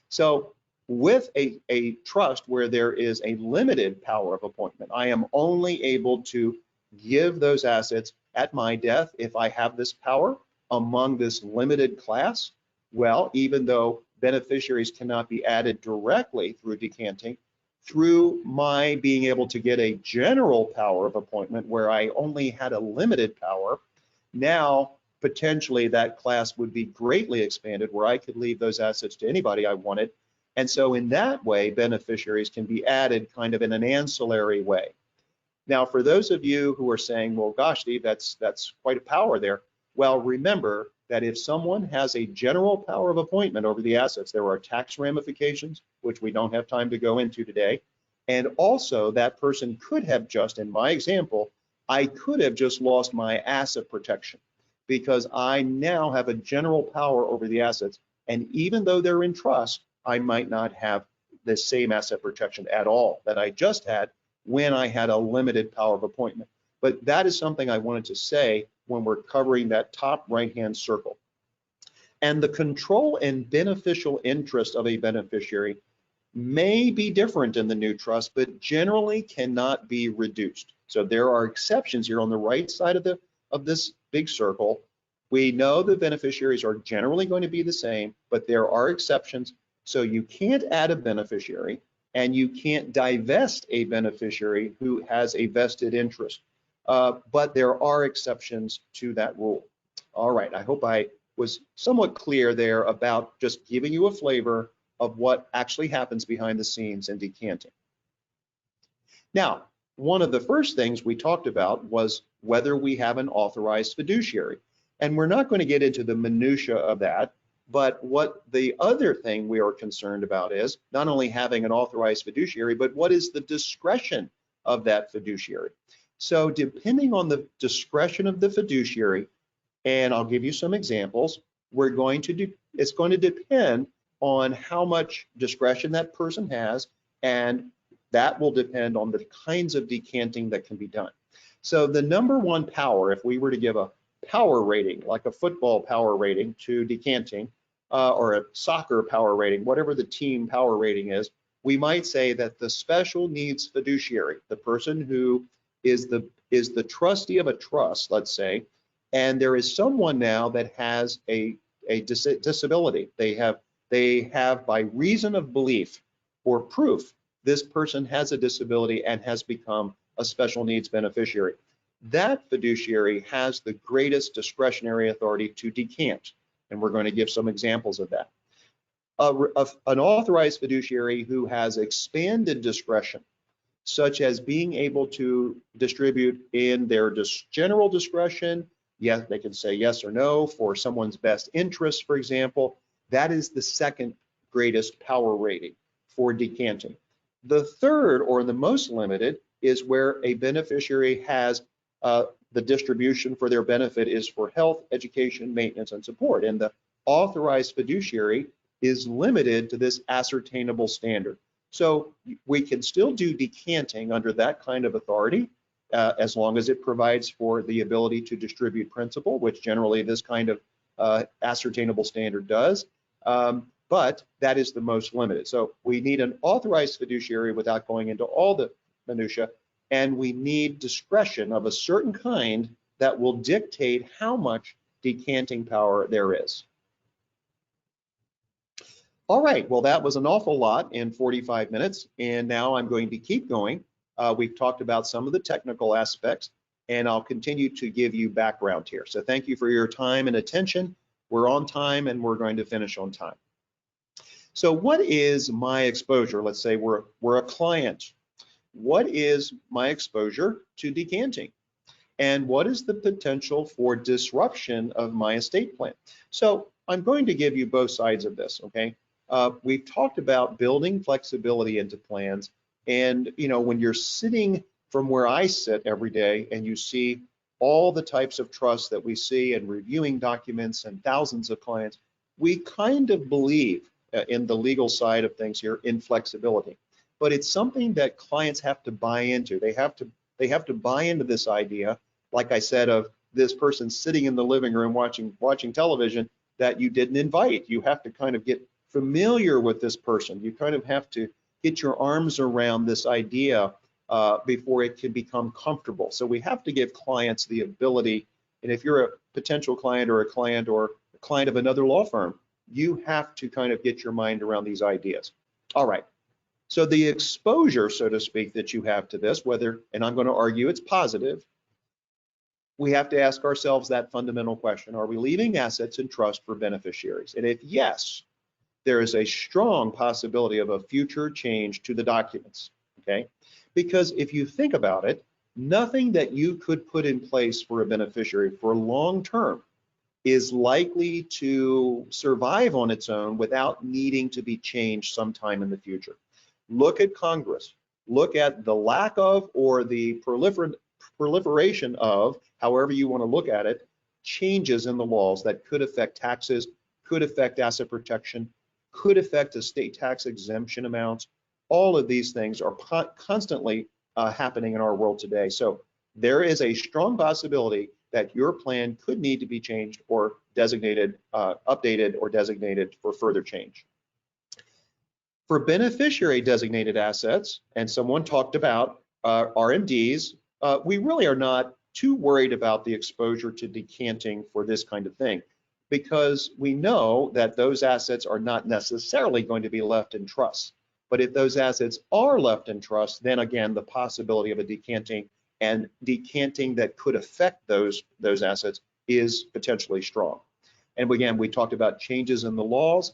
So with a trust where there is a limited power of appointment, I am only able to give those assets at my death if I have this power among this limited class. Well, even though beneficiaries cannot be added directly through decanting, through my being able to get a general power of appointment where I only had a limited power, now potentially that class would be greatly expanded where I could leave those assets to anybody I wanted. And so in that way, beneficiaries can be added kind of in an ancillary way. Now, for those of you who are saying, well, gosh, Steve, that's quite a power there. Well, remember that if someone has a general power of appointment over the assets, there are tax ramifications, which we don't have time to go into today. And also that person could have just, in my example, I could have just lost my asset protection because I now have a general power over the assets. And even though they're in trust, I might not have the same asset protection at all that I just had when I had a limited power of appointment. But that is something I wanted to say when we're covering that top right-hand circle. And the control and beneficial interest of a beneficiary may be different in the new trust, but generally cannot be reduced. So there are exceptions here on the right side of this big circle. We know the beneficiaries are generally going to be the same, but there are exceptions. So you can't add a beneficiary and you can't divest a beneficiary who has a vested interest. But there are exceptions to that rule. All right, I hope I was somewhat clear there about just giving you a flavor of what actually happens behind the scenes in decanting. Now, one of the first things we talked about was whether we have an authorized fiduciary. And we're not going to get into the minutia of that, but what the other thing we are concerned about is not only having an authorized fiduciary, but what is the discretion of that fiduciary. So depending on the discretion of the fiduciary, and I'll give you some examples, it's going to depend on how much discretion that person has, and that will depend on the kinds of decanting that can be done. So the number one power, if we were to give a power rating, like a football power rating to decanting, or a soccer power rating, whatever the team power rating is, we might say that the special needs fiduciary, the person who is the trustee of a trust, let's say, and there is someone now that has a disability. They have by reason of belief or proof, this person has a disability and has become a special needs beneficiary. That fiduciary has the greatest discretionary authority to decant, and we're going to give some examples of that. An authorized fiduciary who has expanded discretion, such as being able to distribute in their general discretion, yes, they can say yes or no for someone's best interest, for example. That is the second greatest power rating for decanting. The third, or the most limited, is where a beneficiary has the distribution for their benefit is for health, education, maintenance, and support. And the authorized fiduciary is limited to this ascertainable standard. So we can still do decanting under that kind of authority, as long as it provides for the ability to distribute principal, which generally this kind of ascertainable standard does. But that is the most limited. So we need an authorized fiduciary without going into all the minutia, and we need discretion of a certain kind that will dictate how much decanting power there is. All right, well, that was an awful lot in 45 minutes, and now I'm going to keep going. We've talked about some of the technical aspects, and I'll continue to give you background here. So thank you for your time and attention. We're on time, and we're going to finish on time. So what is my exposure? Let's say we're a client. What is my exposure to decanting? And what is the potential for disruption of my estate plan? So I'm going to give you both sides of this, okay? We've talked about building flexibility into plans. And when you're sitting from where I sit every day and you see all the types of trusts that we see and reviewing documents and thousands of clients, we kind of believe in the legal side of things here in flexibility. But it's something that clients have to buy into. They have to buy into this idea, like I said, of this person sitting in the living room watching television that you didn't invite. You have to kind of get familiar with this person. You kind of have to get your arms around this idea before it can become comfortable. So we have to give clients the ability, and if you're a potential client or a client of another law firm, you have to kind of get your mind around these ideas. All right. So the exposure, so to speak, that you have to this, and I'm going to argue it's positive, we have to ask ourselves that fundamental question: are we leaving assets in trust for beneficiaries? And if yes, there is a strong possibility of a future change to the documents, okay? Because if you think about it, nothing that you could put in place for a beneficiary for long term is likely to survive on its own without needing to be changed sometime in the future. Look at Congress. Look at the lack of or the proliferation of, however you want to look at it, changes in the laws that could affect taxes, could affect asset protection, could affect estate tax exemption amounts. All of these things are constantly happening in our world today. So there is a strong possibility that your plan could need to be changed or designated, updated or designated for further change. For beneficiary designated assets, and someone talked about RMDs, we really are not too worried about the exposure to decanting for this kind of thing, because we know that those assets are not necessarily going to be left in trust. But if those assets are left in trust, then again, the possibility of a decanting and decanting that could affect those assets is potentially strong. And again, we talked about changes in the laws,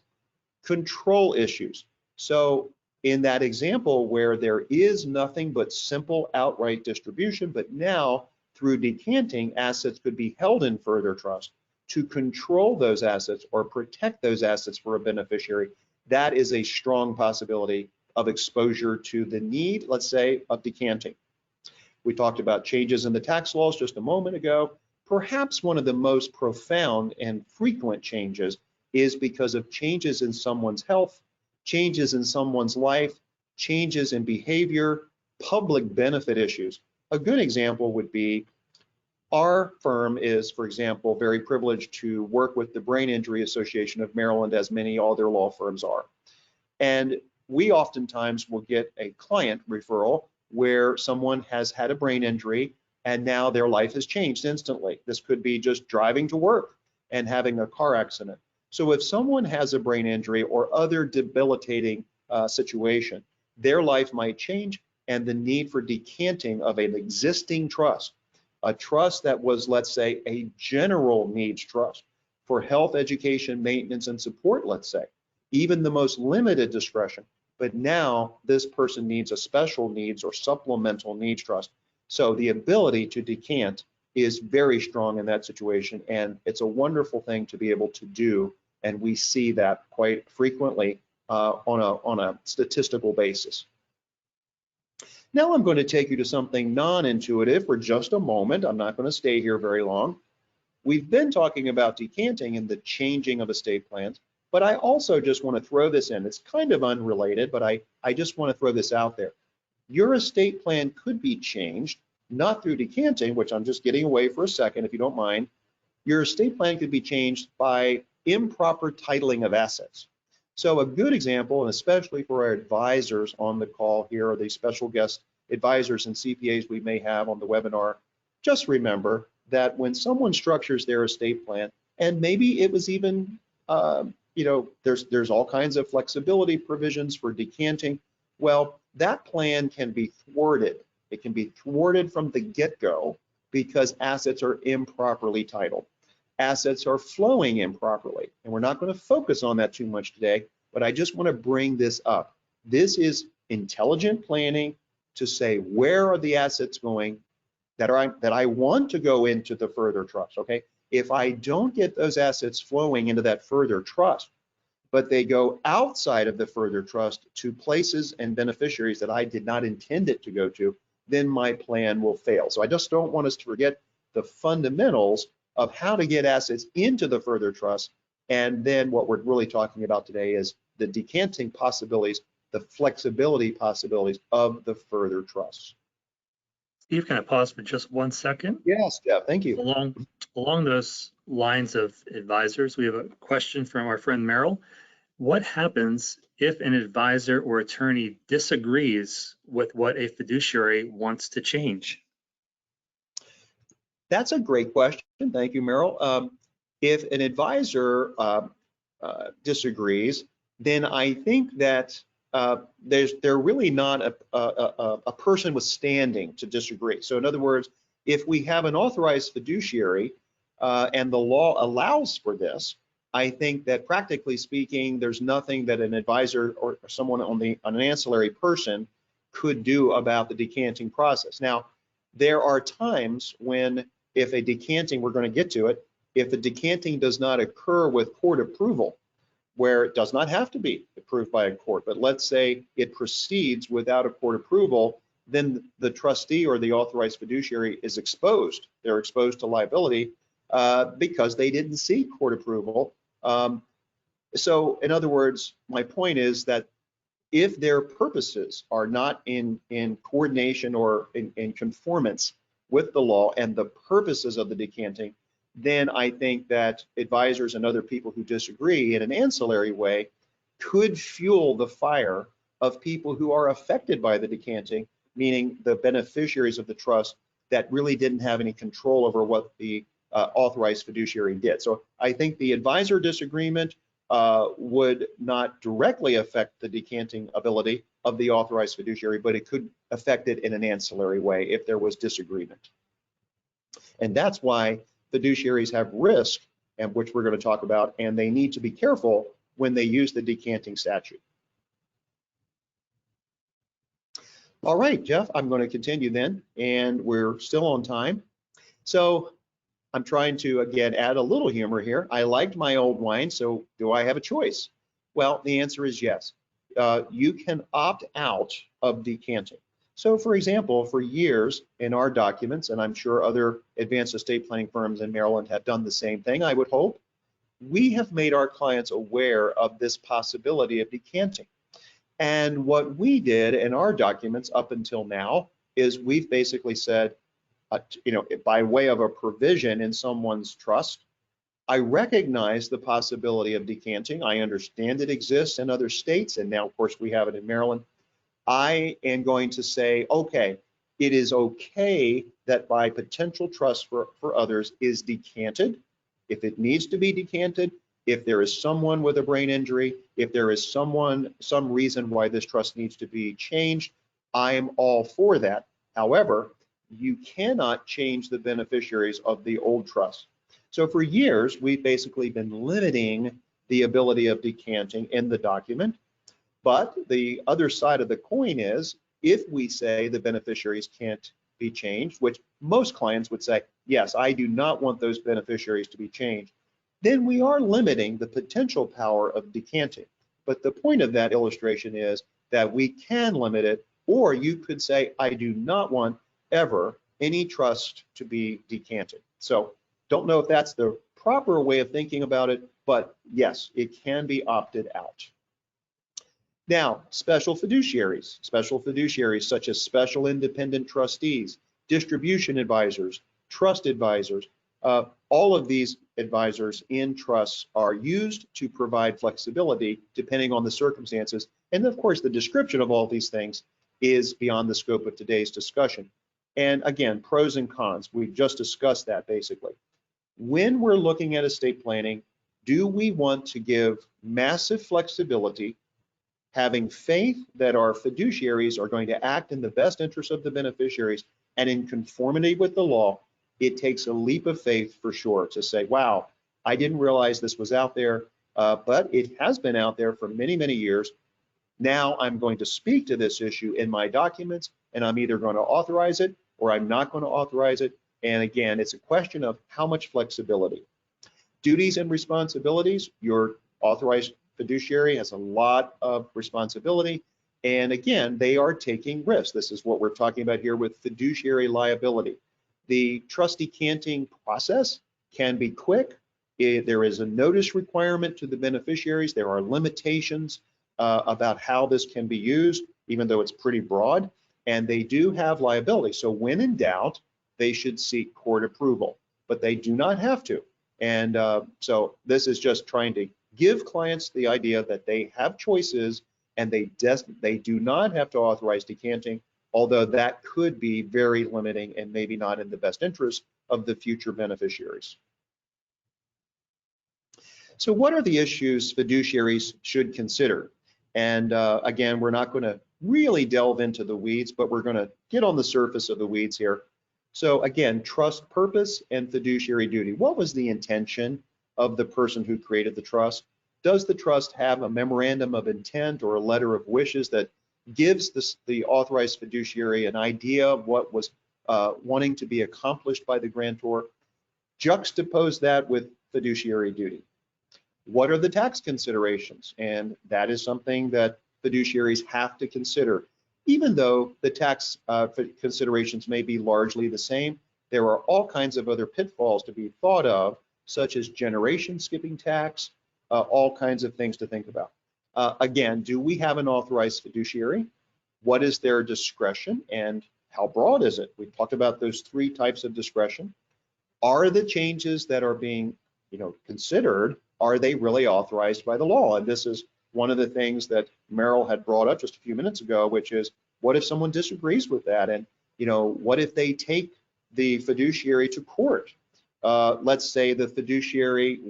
control issues. So in that example where there is nothing but simple outright distribution, but now through decanting, assets could be held in further trust to control those assets or protect those assets for a beneficiary, that is a strong possibility of exposure to the need, let's say, of decanting. We talked about changes in the tax laws just a moment ago. Perhaps one of the most profound and frequent changes is because of changes in someone's health, changes in someone's life, changes in behavior, public benefit issues. A good example would be our firm is, for example, very privileged to work with the Brain Injury Association of Maryland, as many other law firms are. And we oftentimes will get a client referral where someone has had a brain injury and now their life has changed instantly. This could be just driving to work and having a car accident. So if someone has a brain injury or other debilitating situation, their life might change, and the need for decanting of an existing trust, a trust that was, let's say, a general needs trust for health, education, maintenance, and support, let's say, even the most limited discretion. But now this person needs a special needs or supplemental needs trust. So the ability to decant is very strong in that situation, and it's a wonderful thing to be able to do, and we see that quite frequently on a statistical basis. Now I'm going to take you to something non-intuitive for just a moment. I'm not going to stay here very long. We've been talking about decanting and the changing of estate plans, but I also just want to throw this in. It's kind of unrelated, but I just want to throw this out there. Your estate plan could be changed, not through decanting, which I'm just getting away for a second, if you don't mind. Your estate plan could be changed by improper titling of assets. So a good example, and especially for our advisors on the call here, or the special guest advisors and CPAs we may have on the webinar, just remember that when someone structures their estate plan, and maybe it was even, there's all kinds of flexibility provisions for decanting. Well, that plan can be thwarted. It can be thwarted from the get-go because assets are improperly titled. Assets are flowing improperly, and we're not going to focus on that too much today, but I just want to bring this up. This is intelligent planning to say, where are the assets going that I want to go into the further trust, okay? If I don't get those assets flowing into that further trust, but they go outside of the further trust to places and beneficiaries that I did not intend it to go to, then my plan will fail. So I just don't want us to forget the fundamentals of how to get assets into the further trust. And then what we're really talking about today is the decanting possibilities, the flexibility possibilities of the further trusts. Steve, can I pause for just 1 second? Yes, Jeff, thank you. Along those lines of advisors, we have a question from our friend Merrill. What happens if an advisor or attorney disagrees with what a fiduciary wants to change? That's a great question. Thank you, Merrill. If an advisor disagrees, then I think that they're really not a person with standing to disagree. So in other words, if we have an authorized fiduciary and the law allows for this, I think that practically speaking, there's nothing that an advisor or someone on an ancillary person could do about the decanting process. Now, there are times when if a decanting, we're going to get to it, if the decanting does not occur with court approval, where it does not have to be approved by a court, but let's say it proceeds without a court approval, then the trustee or the authorized fiduciary is exposed. They're exposed to liability because they didn't seek court approval. So in other words, my point is that if their purposes are not in coordination or in conformance with the law and the purposes of the decanting, then I think that advisors and other people who disagree in an ancillary way could fuel the fire of people who are affected by the decanting, meaning the beneficiaries of the trust that really didn't have any control over what the authorized fiduciary did. So I think the advisor disagreement would not directly affect the decanting ability of the authorized fiduciary, but it could affect it in an ancillary way if there was disagreement. And that's why fiduciaries have risk, and which we're going to talk about, and they need to be careful when they use the decanting statute. All right, Jeff, I'm going to continue then, and we're still on time. So I'm trying to, again, add a little humor here. I liked my old wine, so do I have a choice? Well, the answer is yes. You can opt out of decanting. So for example, for years in our documents, and I'm sure other advanced estate planning firms in Maryland have done the same thing, I would hope, we have made our clients aware of this possibility of decanting. And what we did in our documents up until now is we've basically said, by way of a provision in someone's trust, I recognize the possibility of decanting. I understand it exists in other states, and now, of course, we have it in Maryland. I am going to say, okay, it is okay that my potential trust for others is decanted. If it needs to be decanted, if there is someone with a brain injury, if there is some reason why this trust needs to be changed, I am all for that. However, you cannot change the beneficiaries of the old trust. So for years, we've basically been limiting the ability of decanting in the document. But the other side of the coin is, if we say the beneficiaries can't be changed, which most clients would say, yes, I do not want those beneficiaries to be changed, then we are limiting the potential power of decanting. But the point of that illustration is that we can limit it, or you could say, I do not want ever any trust to be decanted. So don't know if that's the proper way of thinking about it, but yes, it can be opted out. Now, special fiduciaries such as special independent trustees, distribution advisors, trust advisors, all of these advisors in trusts are used to provide flexibility depending on the circumstances. And of course, the description of all these things is beyond the scope of today's discussion. And again, pros and cons, we've just discussed that basically. When we're looking at estate planning, do we want to give massive flexibility, having faith that our fiduciaries are going to act in the best interest of the beneficiaries and in conformity with the law? It takes a leap of faith for sure to say, wow, I didn't realize this was out there, but it has been out there for many, many years. Now I'm going to speak to this issue in my documents, and I'm either going to authorize it or I'm not going to authorize it. And again, it's a question of how much flexibility. Duties and responsibilities, your authorized fiduciary has a lot of responsibility. And again, they are taking risks. This is what we're talking about here with fiduciary liability. The trust decanting process can be quick. There is a notice requirement to the beneficiaries. There are limitations about how this can be used, even though it's pretty broad. And they do have liability. So when in doubt, they should seek court approval, but they do not have to. And so this is just trying to give clients the idea that they have choices and they do not have to authorize decanting, although that could be very limiting and maybe not in the best interest of the future beneficiaries. So what are the issues fiduciaries should consider? And again, we're not going to really delve into the weeds, but we're going to get on the surface of the weeds here. So again, trust purpose and fiduciary duty. What was the intention of the person who created the trust? Does the trust have a memorandum of intent or a letter of wishes that gives the authorized fiduciary an idea of what was wanting to be accomplished by the grantor? Juxtapose that with fiduciary duty. What are the tax considerations? And that is something that fiduciaries have to consider. Even though the tax considerations may be largely the same, there are all kinds of other pitfalls to be thought of, such as generation skipping tax, all kinds of things to think about. Again, do we have an authorized fiduciary? What is their discretion? And how broad is it? We talked about those three types of discretion. Are the changes that are being, considered, are they really authorized by the law? And this is one of the things that Meryl had brought up just a few minutes ago, which is, what if someone disagrees with that? And, what if they take the fiduciary to court? Let's say the fiduciary,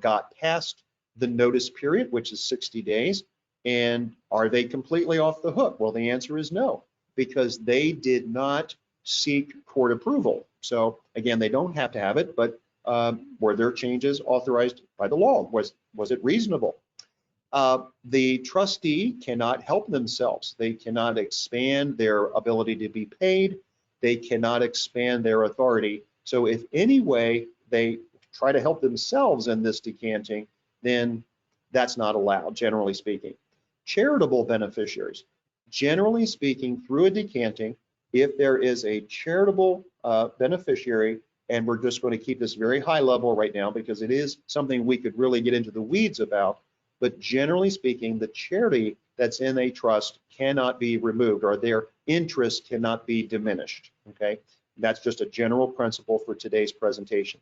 got past the notice period, which is 60 days, and are they completely off the hook? Well, the answer is no, because they did not seek court approval. So again, they don't have to have it, but were their changes authorized by the law? Was it reasonable? The trustee cannot help themselves. They cannot expand their ability to be paid. They cannot expand their authority. So if any way they try to help themselves in this decanting, then that's not allowed, generally speaking. Charitable beneficiaries, generally speaking, through a decanting, if there is a charitable beneficiary, and we're just going to keep this very high level right now because it is something we could really get into the weeds about, but generally speaking, the charity that's in a trust cannot be removed, or their interest cannot be diminished, okay? That's just a general principle for today's presentation.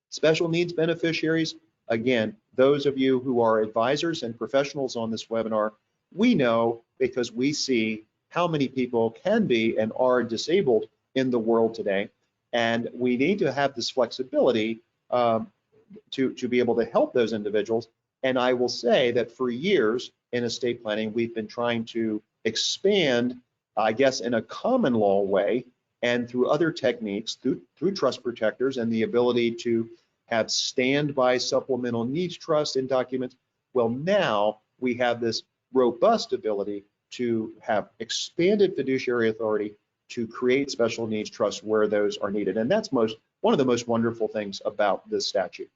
Special needs beneficiaries, again, those of you who are advisors and professionals on this webinar, we know, because we see how many people can be and are disabled in the world today, and we need to have this flexibility to be able to help those individuals. And I will say that for years in estate planning, we've been trying to expand, I guess, in a common law way and through other techniques, through trust protectors and the ability to have standby supplemental needs trust in documents. Well, now we have this robust ability to have expanded fiduciary authority to create special needs trusts where those are needed. And that's one of the most wonderful things about this statute.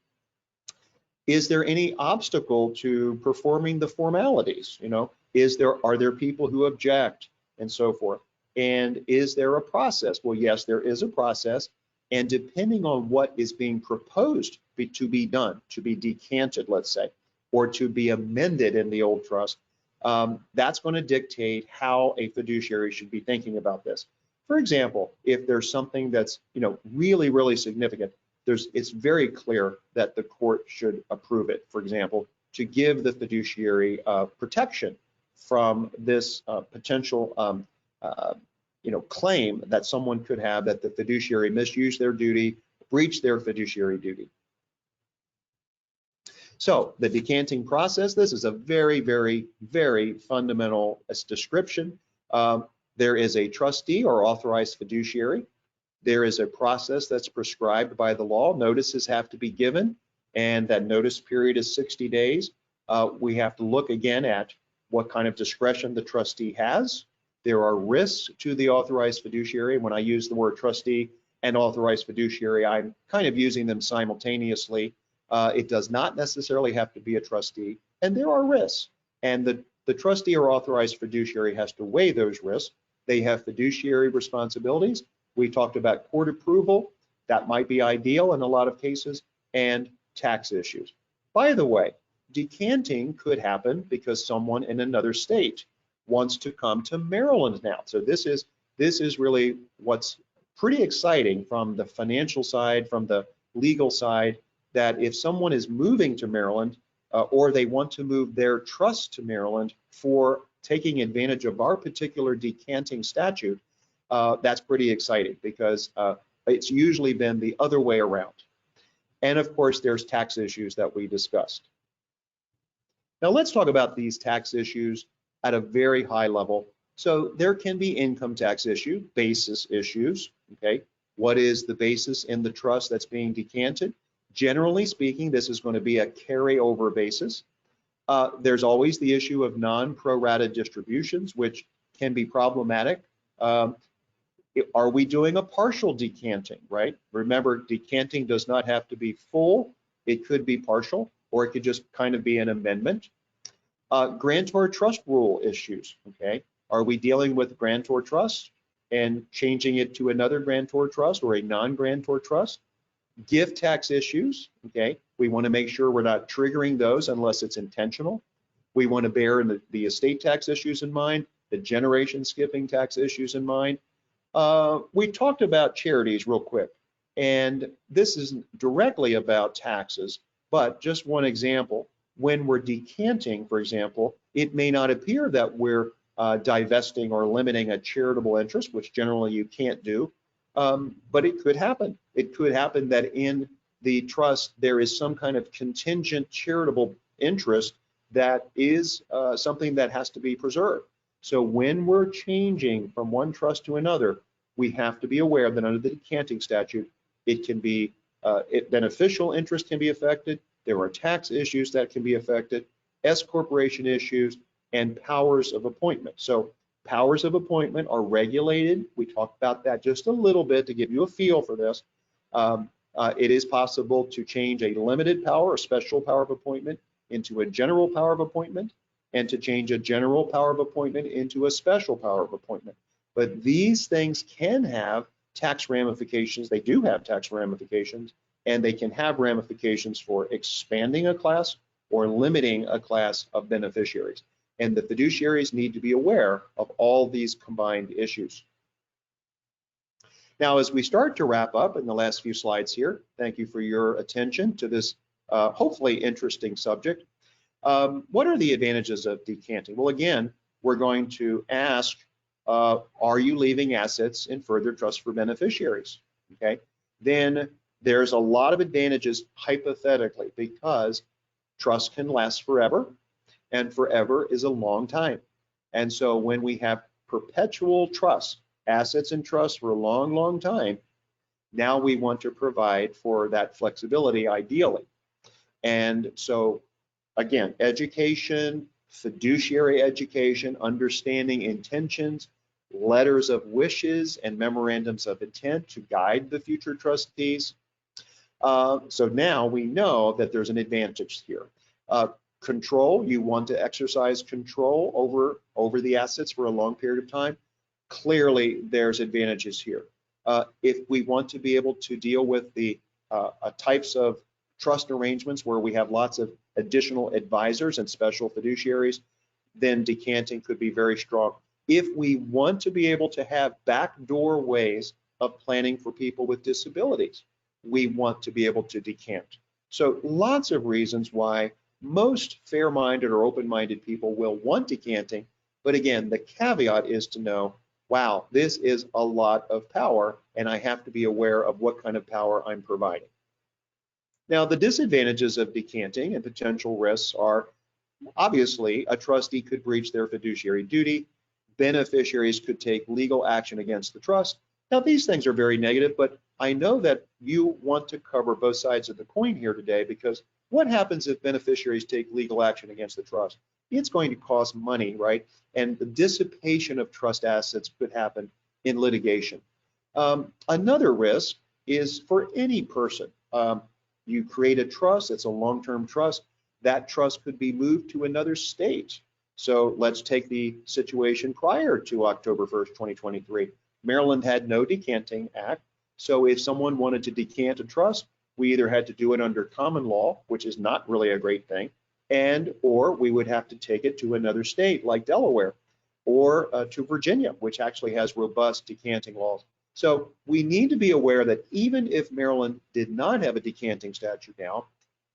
Is there any obstacle to performing the formalities? Are there people who object and so forth? And is there a process? Well, yes, there is a process. And depending on what is being proposed to be done, to be decanted, let's say, or to be amended in the old trust, that's going to dictate how a fiduciary should be thinking about this. For example, if there's something that's really, really significant, it's very clear that the court should approve it. For example, to give the fiduciary protection from this potential claim that someone could have that the fiduciary misused their duty, breached their fiduciary duty. So the decanting process, this is a very, very, very fundamental description. There is a trustee or authorized fiduciary. There is a process that's prescribed by the law. Notices have to be given, and that notice period is 60 days. We have to look again at what kind of discretion the trustee has. There are risks to the authorized fiduciary. When I use the word trustee and authorized fiduciary, I'm kind of using them simultaneously. It does not necessarily have to be a trustee, and there are risks. And the trustee or authorized fiduciary has to weigh those risks. They have fiduciary responsibilities. We talked about court approval. That might be ideal in a lot of cases, and tax issues. By the way, decanting could happen because someone in another state wants to come to Maryland now. So this is really what's pretty exciting from the financial side, from the legal side, that if someone is moving to Maryland or they want to move their trust to Maryland for taking advantage of our particular decanting statute, that's pretty exciting because it's usually been the other way around. And of course, there's tax issues that we discussed. Now let's talk about these tax issues at a very high level. So there can be income tax issue, basis issues, okay? What is the basis in the trust that's being decanted? Generally speaking, this is going to be a carryover basis. There's always the issue of non-pro rata distributions, which can be problematic. Are we doing a partial decanting, right? Remember, decanting does not have to be full. It could be partial, or it could just kind of be an amendment. Grantor trust rule issues, okay? Are we dealing with grantor trust and changing it to another grantor trust or a non-grantor trust? Gift tax issues, okay? We want to make sure we're not triggering those unless it's intentional. We want to bear the estate tax issues in mind, the generation skipping tax issues in mind. We talked about charities real quick, and this isn't directly about taxes, but just one example. When we're decanting, for example, it may not appear that we're divesting or limiting a charitable interest, which generally you can't do, but it could happen. It could happen that in the trust there is some kind of contingent charitable interest that is something that has to be preserved. So when we're changing from one trust to another, we have to be aware that under the decanting statute, it can be beneficial interest can be affected. There are tax issues that can be affected, S corporation issues, and powers of appointment. So powers of appointment are regulated. We talked about that just a little bit to give you a feel for this. It is possible to change a limited power, a special power of appointment, into a general power of appointment, and to change a general power of appointment into a special power of appointment. But these things can have tax ramifications. They do have tax ramifications, and they can have ramifications for expanding a class or limiting a class of beneficiaries. And the fiduciaries need to be aware of all these combined issues. Now, as we start to wrap up in the last few slides here, thank you for your attention to this hopefully interesting subject. What are the advantages of decanting? Well, again, we're going to ask, are you leaving assets in further trust for beneficiaries? Okay, then there's a lot of advantages hypothetically, because trust can last forever, and forever is a long time. And so when we have perpetual trust, assets in trust for a long, long time, now we want to provide for that flexibility ideally. And so again, education, fiduciary education, understanding intentions, letters of wishes, and memorandums of intent to guide the future trustees. So now we know that there's an advantage here. Control, you want to exercise control over the assets for a long period of time. Clearly, there's advantages here. If we want to be able to deal with the types of trust arrangements where we have lots of additional advisors and special fiduciaries, then decanting could be very strong. If we want to be able to have backdoor ways of planning for people with disabilities, we want to be able to decant. So lots of reasons why most fair-minded or open-minded people will want decanting, but again, the caveat is to know, wow, this is a lot of power, and I have to be aware of what kind of power I'm providing. Now, the disadvantages of decanting and potential risks are, obviously, a trustee could breach their fiduciary duty, beneficiaries could take legal action against the trust. Now, these things are very negative, but I know that you want to cover both sides of the coin here today, because what happens if beneficiaries take legal action against the trust? It's going to cost money, right? And the dissipation of trust assets could happen in litigation. Another risk is for any person. You create a trust, it's a long-term trust, that trust could be moved to another state. So let's take the situation prior to October 1st, 2023. Maryland had no decanting act. So if someone wanted to decant a trust, we either had to do it under common law, which is not really a great thing, or we would have to take it to another state like Delaware, or to Virginia, which actually has robust decanting laws. So we need to be aware that even if Maryland did not have a decanting statute now,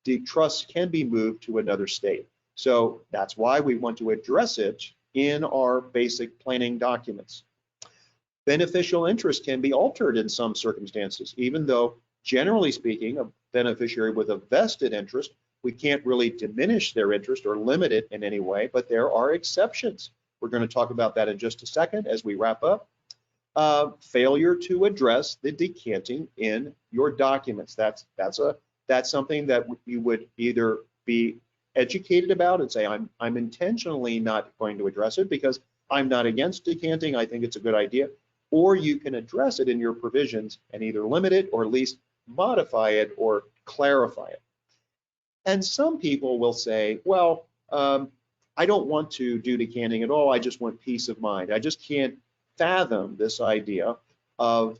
the trust can be moved to another state. So that's why we want to address it in our basic planning documents. Beneficial interest can be altered in some circumstances, even though, generally speaking, a beneficiary with a vested interest, we can't really diminish their interest or limit it in any way, but there are exceptions. We're going to talk about that in just a second as we wrap up. Failure to address the decanting in your documents. That's something that you would either be educated about and say, I'm intentionally not going to address it because I'm not against decanting, I think it's a good idea, or you can address it in your provisions and either limit it or at least modify it or clarify it. And some people will say, well, I don't want to do decanting at all, I just want peace of mind. I just can't fathom this idea of,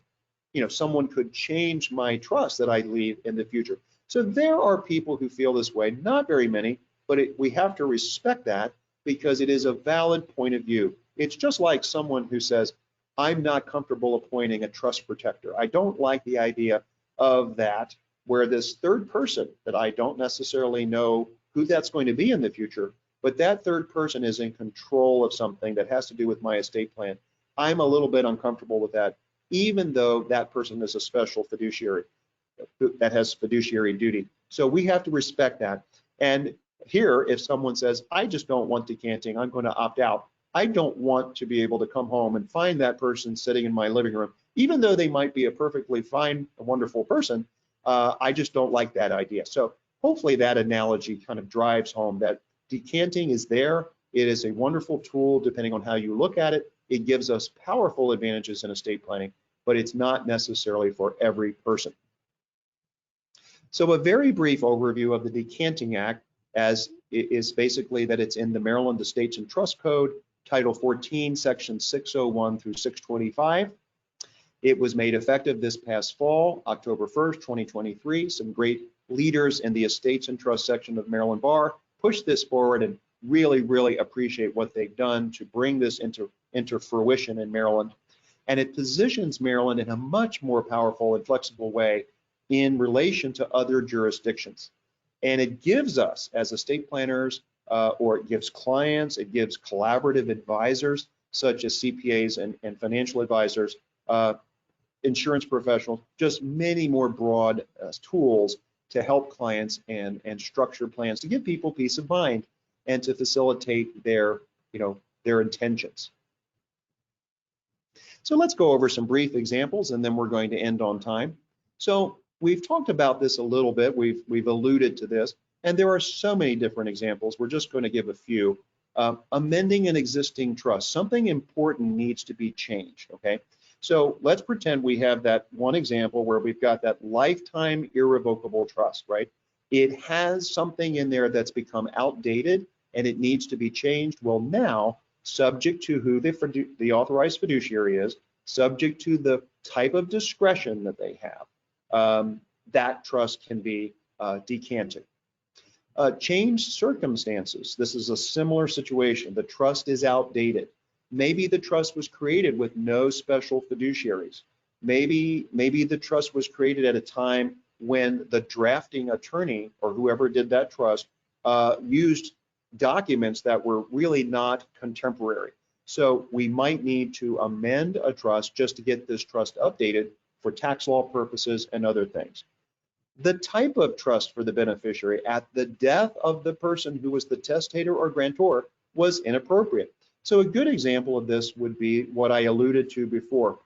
someone could change my trust that I leave in the future. So there are people who feel this way, not very many, but we have to respect that because it is a valid point of view. It's just like someone who says, I'm not comfortable appointing a trust protector. I don't like the idea of that, where this third person that I don't necessarily know who that's going to be in the future, but that third person is in control of something that has to do with my estate plan. I'm a little bit uncomfortable with that, even though that person is a special fiduciary that has fiduciary duty. So we have to respect that. And here, if someone says, I just don't want decanting, I'm going to opt out, I don't want to be able to come home and find that person sitting in my living room, even though they might be a perfectly fine, wonderful person. I just don't like that idea. So hopefully that analogy kind of drives home that decanting is there. It is a wonderful tool, depending on how you look at it. It gives us powerful advantages in estate planning, but it's not necessarily for every person. So a very brief overview of the Decanting Act is basically that it's in the Maryland Estates and Trust Code, Title 14, Section 601 through 625. It was made effective this past fall, October 1st, 2023. Some great leaders in the Estates and Trust section of Maryland Bar pushed this forward and really, really appreciate what they've done to bring this into fruition in Maryland. And it positions Maryland in a much more powerful and flexible way in relation to other jurisdictions. And it gives us, as estate planners, or it gives clients, it gives collaborative advisors, such as CPAs and financial advisors, insurance professionals, just many more broad tools to help clients and structure plans to give people peace of mind and to facilitate their intentions. So let's go over some brief examples, and then we're going to end on time. So we've talked about this a little bit. We've alluded to this, and there are so many different examples. We're just going to give a few. Amending an existing trust. Something important needs to be changed, okay? So let's pretend we have that one example where we've got that lifetime irrevocable trust, right? It has something in there that's become outdated and it needs to be changed. Well, now, subject to who the authorized fiduciary is, subject to the type of discretion that they have, that trust can be decanted. Changed circumstances. This is a similar situation. The trust is outdated. Maybe the trust was created with no special fiduciaries. Maybe the trust was created at a time when the drafting attorney or whoever did that trust used documents that were really not contemporary. So we might need to amend a trust just to get this trust updated for tax law purposes and other things. The type of trust for the beneficiary at the death of the person who was the testator or grantor was inappropriate. So a good example of this would be what I alluded to before.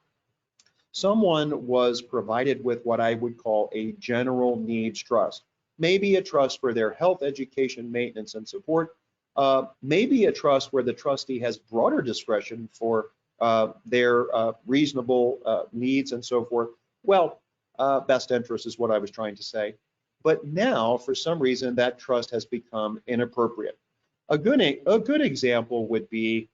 Someone was provided with what I would call a general needs trust, maybe a trust for their health, education, maintenance, and support, maybe a trust where the trustee has broader discretion for their reasonable needs and so forth. Well, best interest is what I was trying to say. But now, for some reason, that trust has become inappropriate. A good example would be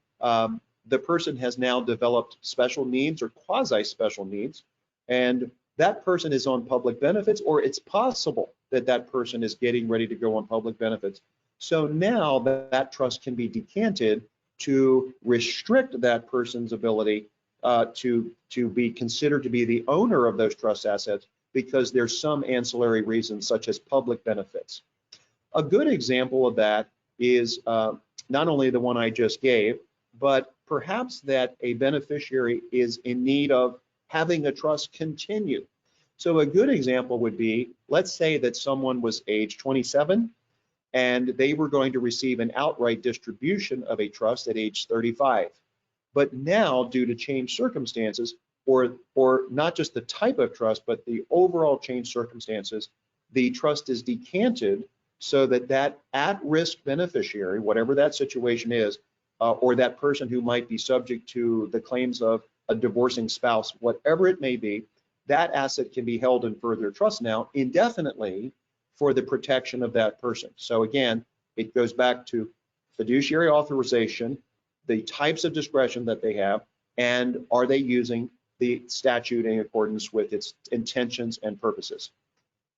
the person has now developed special needs or quasi-special needs, and that person is on public benefits, or it's possible that that person is getting ready to go on public benefits. So now that trust can be decanted to restrict that person's ability to be considered to be the owner of those trust assets because there's some ancillary reasons such as public benefits. A good example of that is not only the one I just gave, but perhaps that a beneficiary is in need of having a trust continue. So a good example would be, let's say that someone was age 27 and they were going to receive an outright distribution of a trust at age 35. But now, due to changed circumstances, or not just the type of trust, but the overall changed circumstances, the trust is decanted so that that at-risk beneficiary, whatever that situation is, or that person who might be subject to the claims of a divorcing spouse, whatever it may be, that asset can be held in further trust now indefinitely for the protection of that person. So again, it goes back to fiduciary authorization, the types of discretion that they have, and are they using the statute in accordance with its intentions and purposes.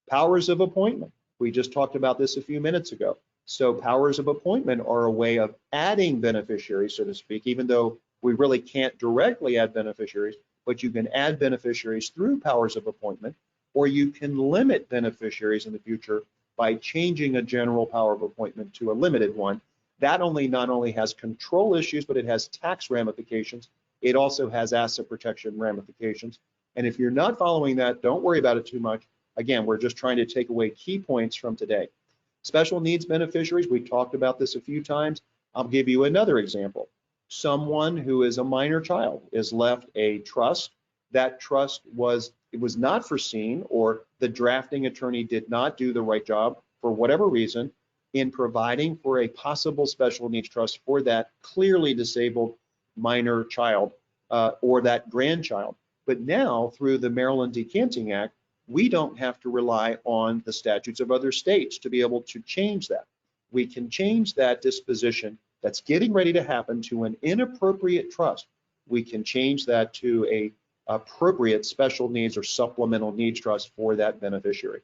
Powers of appointment. We just talked about this a few minutes ago. So powers of appointment are a way of adding beneficiaries, so to speak, even though We really can't directly add beneficiaries, but you can add beneficiaries through powers of appointment, or you can limit beneficiaries in the future by changing a general power of appointment to a limited one. That not only has control issues, but it has tax ramifications. It also has asset protection ramifications. And if you're not following that, don't worry about it too much. Again, we're just trying to take away key points from today. Special needs beneficiaries, we talked about this a few times. I'll give you another example. Someone who is a minor child is left a trust. That trust was not foreseen, or the drafting attorney did not do the right job for whatever reason in providing for a possible special needs trust for that clearly disabled minor child or that grandchild. But now, through the Maryland Decanting Act, we don't have to rely on the statutes of other states to be able to change that. We can change that disposition that's getting ready to happen to an inappropriate trust. We can change that to a appropriate special needs or supplemental needs trust for that beneficiary.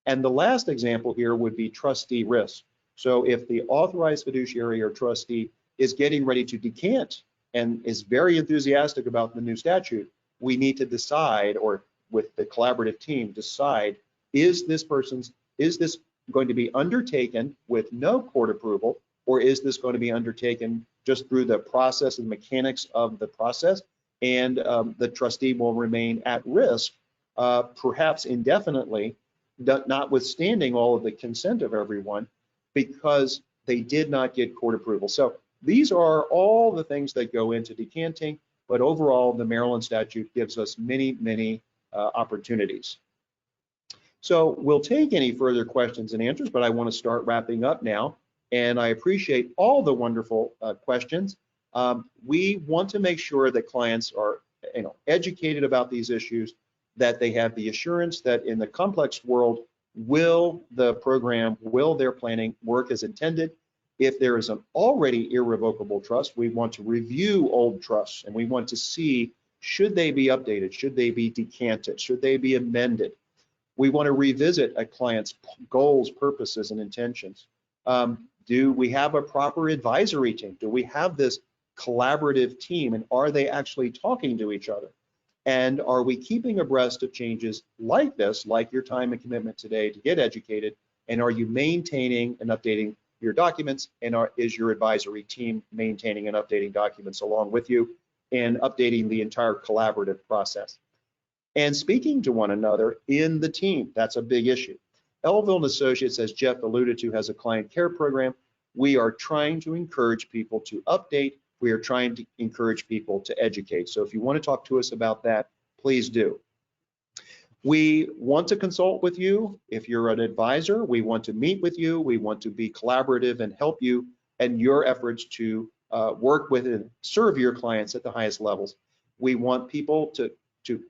And the last example here would be trustee risk. So if the authorized fiduciary or trustee is getting ready to decant and is very enthusiastic about the new statute, we need to decide, or with the collaborative team, decide, is this going to be undertaken with no court approval, or is this going to be undertaken just through the process and mechanics of the process, and the trustee will remain at risk, perhaps indefinitely, notwithstanding all of the consent of everyone, because they did not get court approval. So these are all the things that go into decanting, but overall, the Maryland statute gives us many, many opportunities. So we'll take any further questions and answers, but I want to start wrapping up now. And I appreciate all the wonderful questions. We want to make sure that clients are, educated about these issues, that they have the assurance that in the complex world, will the program, will their planning work as intended? If there is an already irrevocable trust, we want to review old trusts, and we want to see, should they be updated? Should they be decanted? Should they be amended? We want to revisit a client's goals, purposes, and intentions. Do we have a proper advisory team? Do we have this collaborative team, and are they actually talking to each other? And are we keeping abreast of changes like this, like your time and commitment today to get educated? And are you maintaining and updating your documents? And is your advisory team maintaining and updating documents along with you and updating the entire collaborative process? And speaking to one another in the team, that's a big issue. Elville and Associates, as Jeff alluded to, has a client care program. We are trying to encourage people to update. We are trying to encourage people to educate. So if you want to talk to us about that, please do. We want to consult with you. If you're an advisor, we want to meet with you. We want to be collaborative and help you in your efforts to work with and serve your clients at the highest levels. We want people to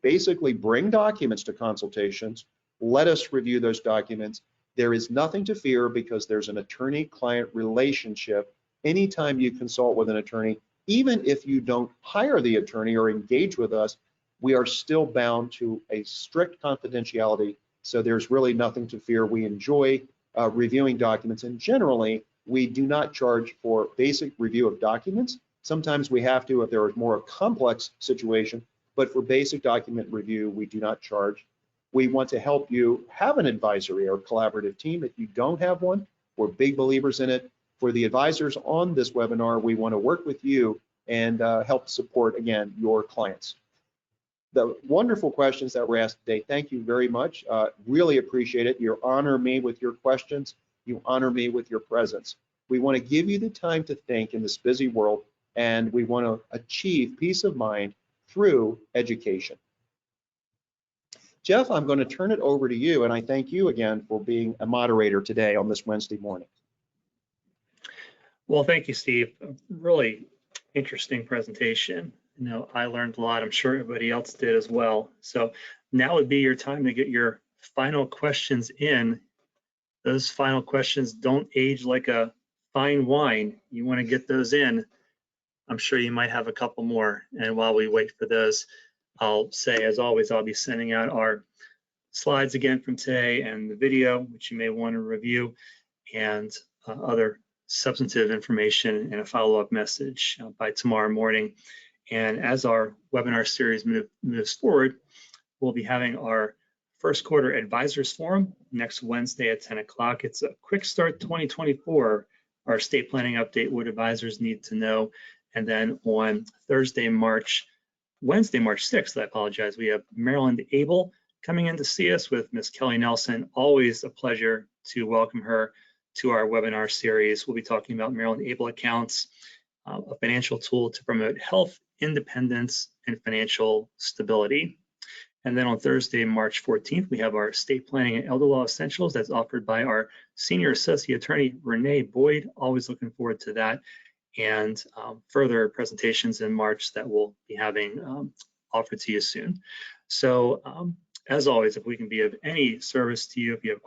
basically bring documents to consultations. Let us review those documents. There is nothing to fear because there's an attorney-client relationship. Anytime you consult with an attorney, even if you don't hire the attorney or engage with us, we are still bound to a strict confidentiality. So there's really nothing to fear. We enjoy reviewing documents, and generally, we do not charge for basic review of documents. Sometimes we have to if there is more a complex situation, but for basic document review, we do not charge. We want to help you have an advisory or collaborative team. If you don't have one, we're big believers in it. For the advisors on this webinar, we want to work with you and help support, again, your clients. The wonderful questions that were asked today, thank you very much. Really appreciate it. You honor me with your questions. You honor me with your presence. We want to give you the time to think in this busy world, and we want to achieve peace of mind through education. Jeff, I'm going to turn it over to you, and I thank you again for being a moderator today on this Wednesday morning. Well, thank you, Steve. Really interesting presentation. I learned a lot. I'm sure everybody else did as well. So now would be your time to get your final questions in. Those final questions don't age like a fine wine. You want to get those in. I'm sure you might have a couple more. And while we wait for those, I'll say, as always, I'll be sending out our slides again from today and the video, which you may want to review, and other substantive information and a follow-up message by tomorrow morning. And as our webinar series moves forward, we'll be having our first quarter advisors forum next Wednesday at 10 o'clock. It's a quick start 2024, our estate planning update, what advisors need to know. And then on Wednesday, March 6th, I apologize, we have Maryland Able coming in to see us with Ms. Kelly Nelson. Always a pleasure to welcome her to our webinar series. We'll be talking about Maryland Able accounts, a financial tool to promote health, independence, and financial stability. And then on Thursday, March 14th, we have our estate planning and elder law essentials that's offered by our senior associate attorney, Renee Boyd. Always looking forward to that. And further presentations in March that we'll be having offered to you soon. So as always, if we can be of any service to you, if you have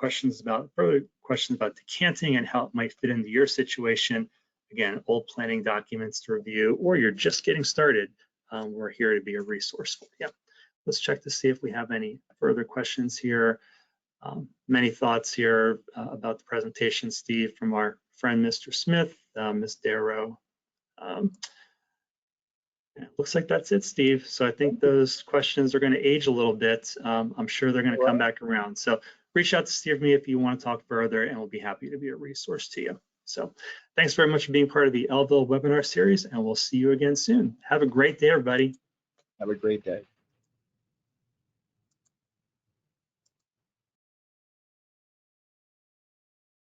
further questions about decanting and how it might fit into your situation, again, old planning documents to review, or you're just getting started, we're here to be a resource for you. Let's check to see if we have any further questions here. Many thoughts here about the presentation, Steve, from our friend, Mr. Smith, Ms. Darrow. Looks like that's it, Steve. So I think those questions are going to age a little bit. I'm sure they're going to come back around. So reach out to Steve or me if you want to talk further, and we'll be happy to be a resource to you. So thanks very much for being part of the Elville webinar series, and we'll see you again soon. Have a great day, everybody. Have a great day.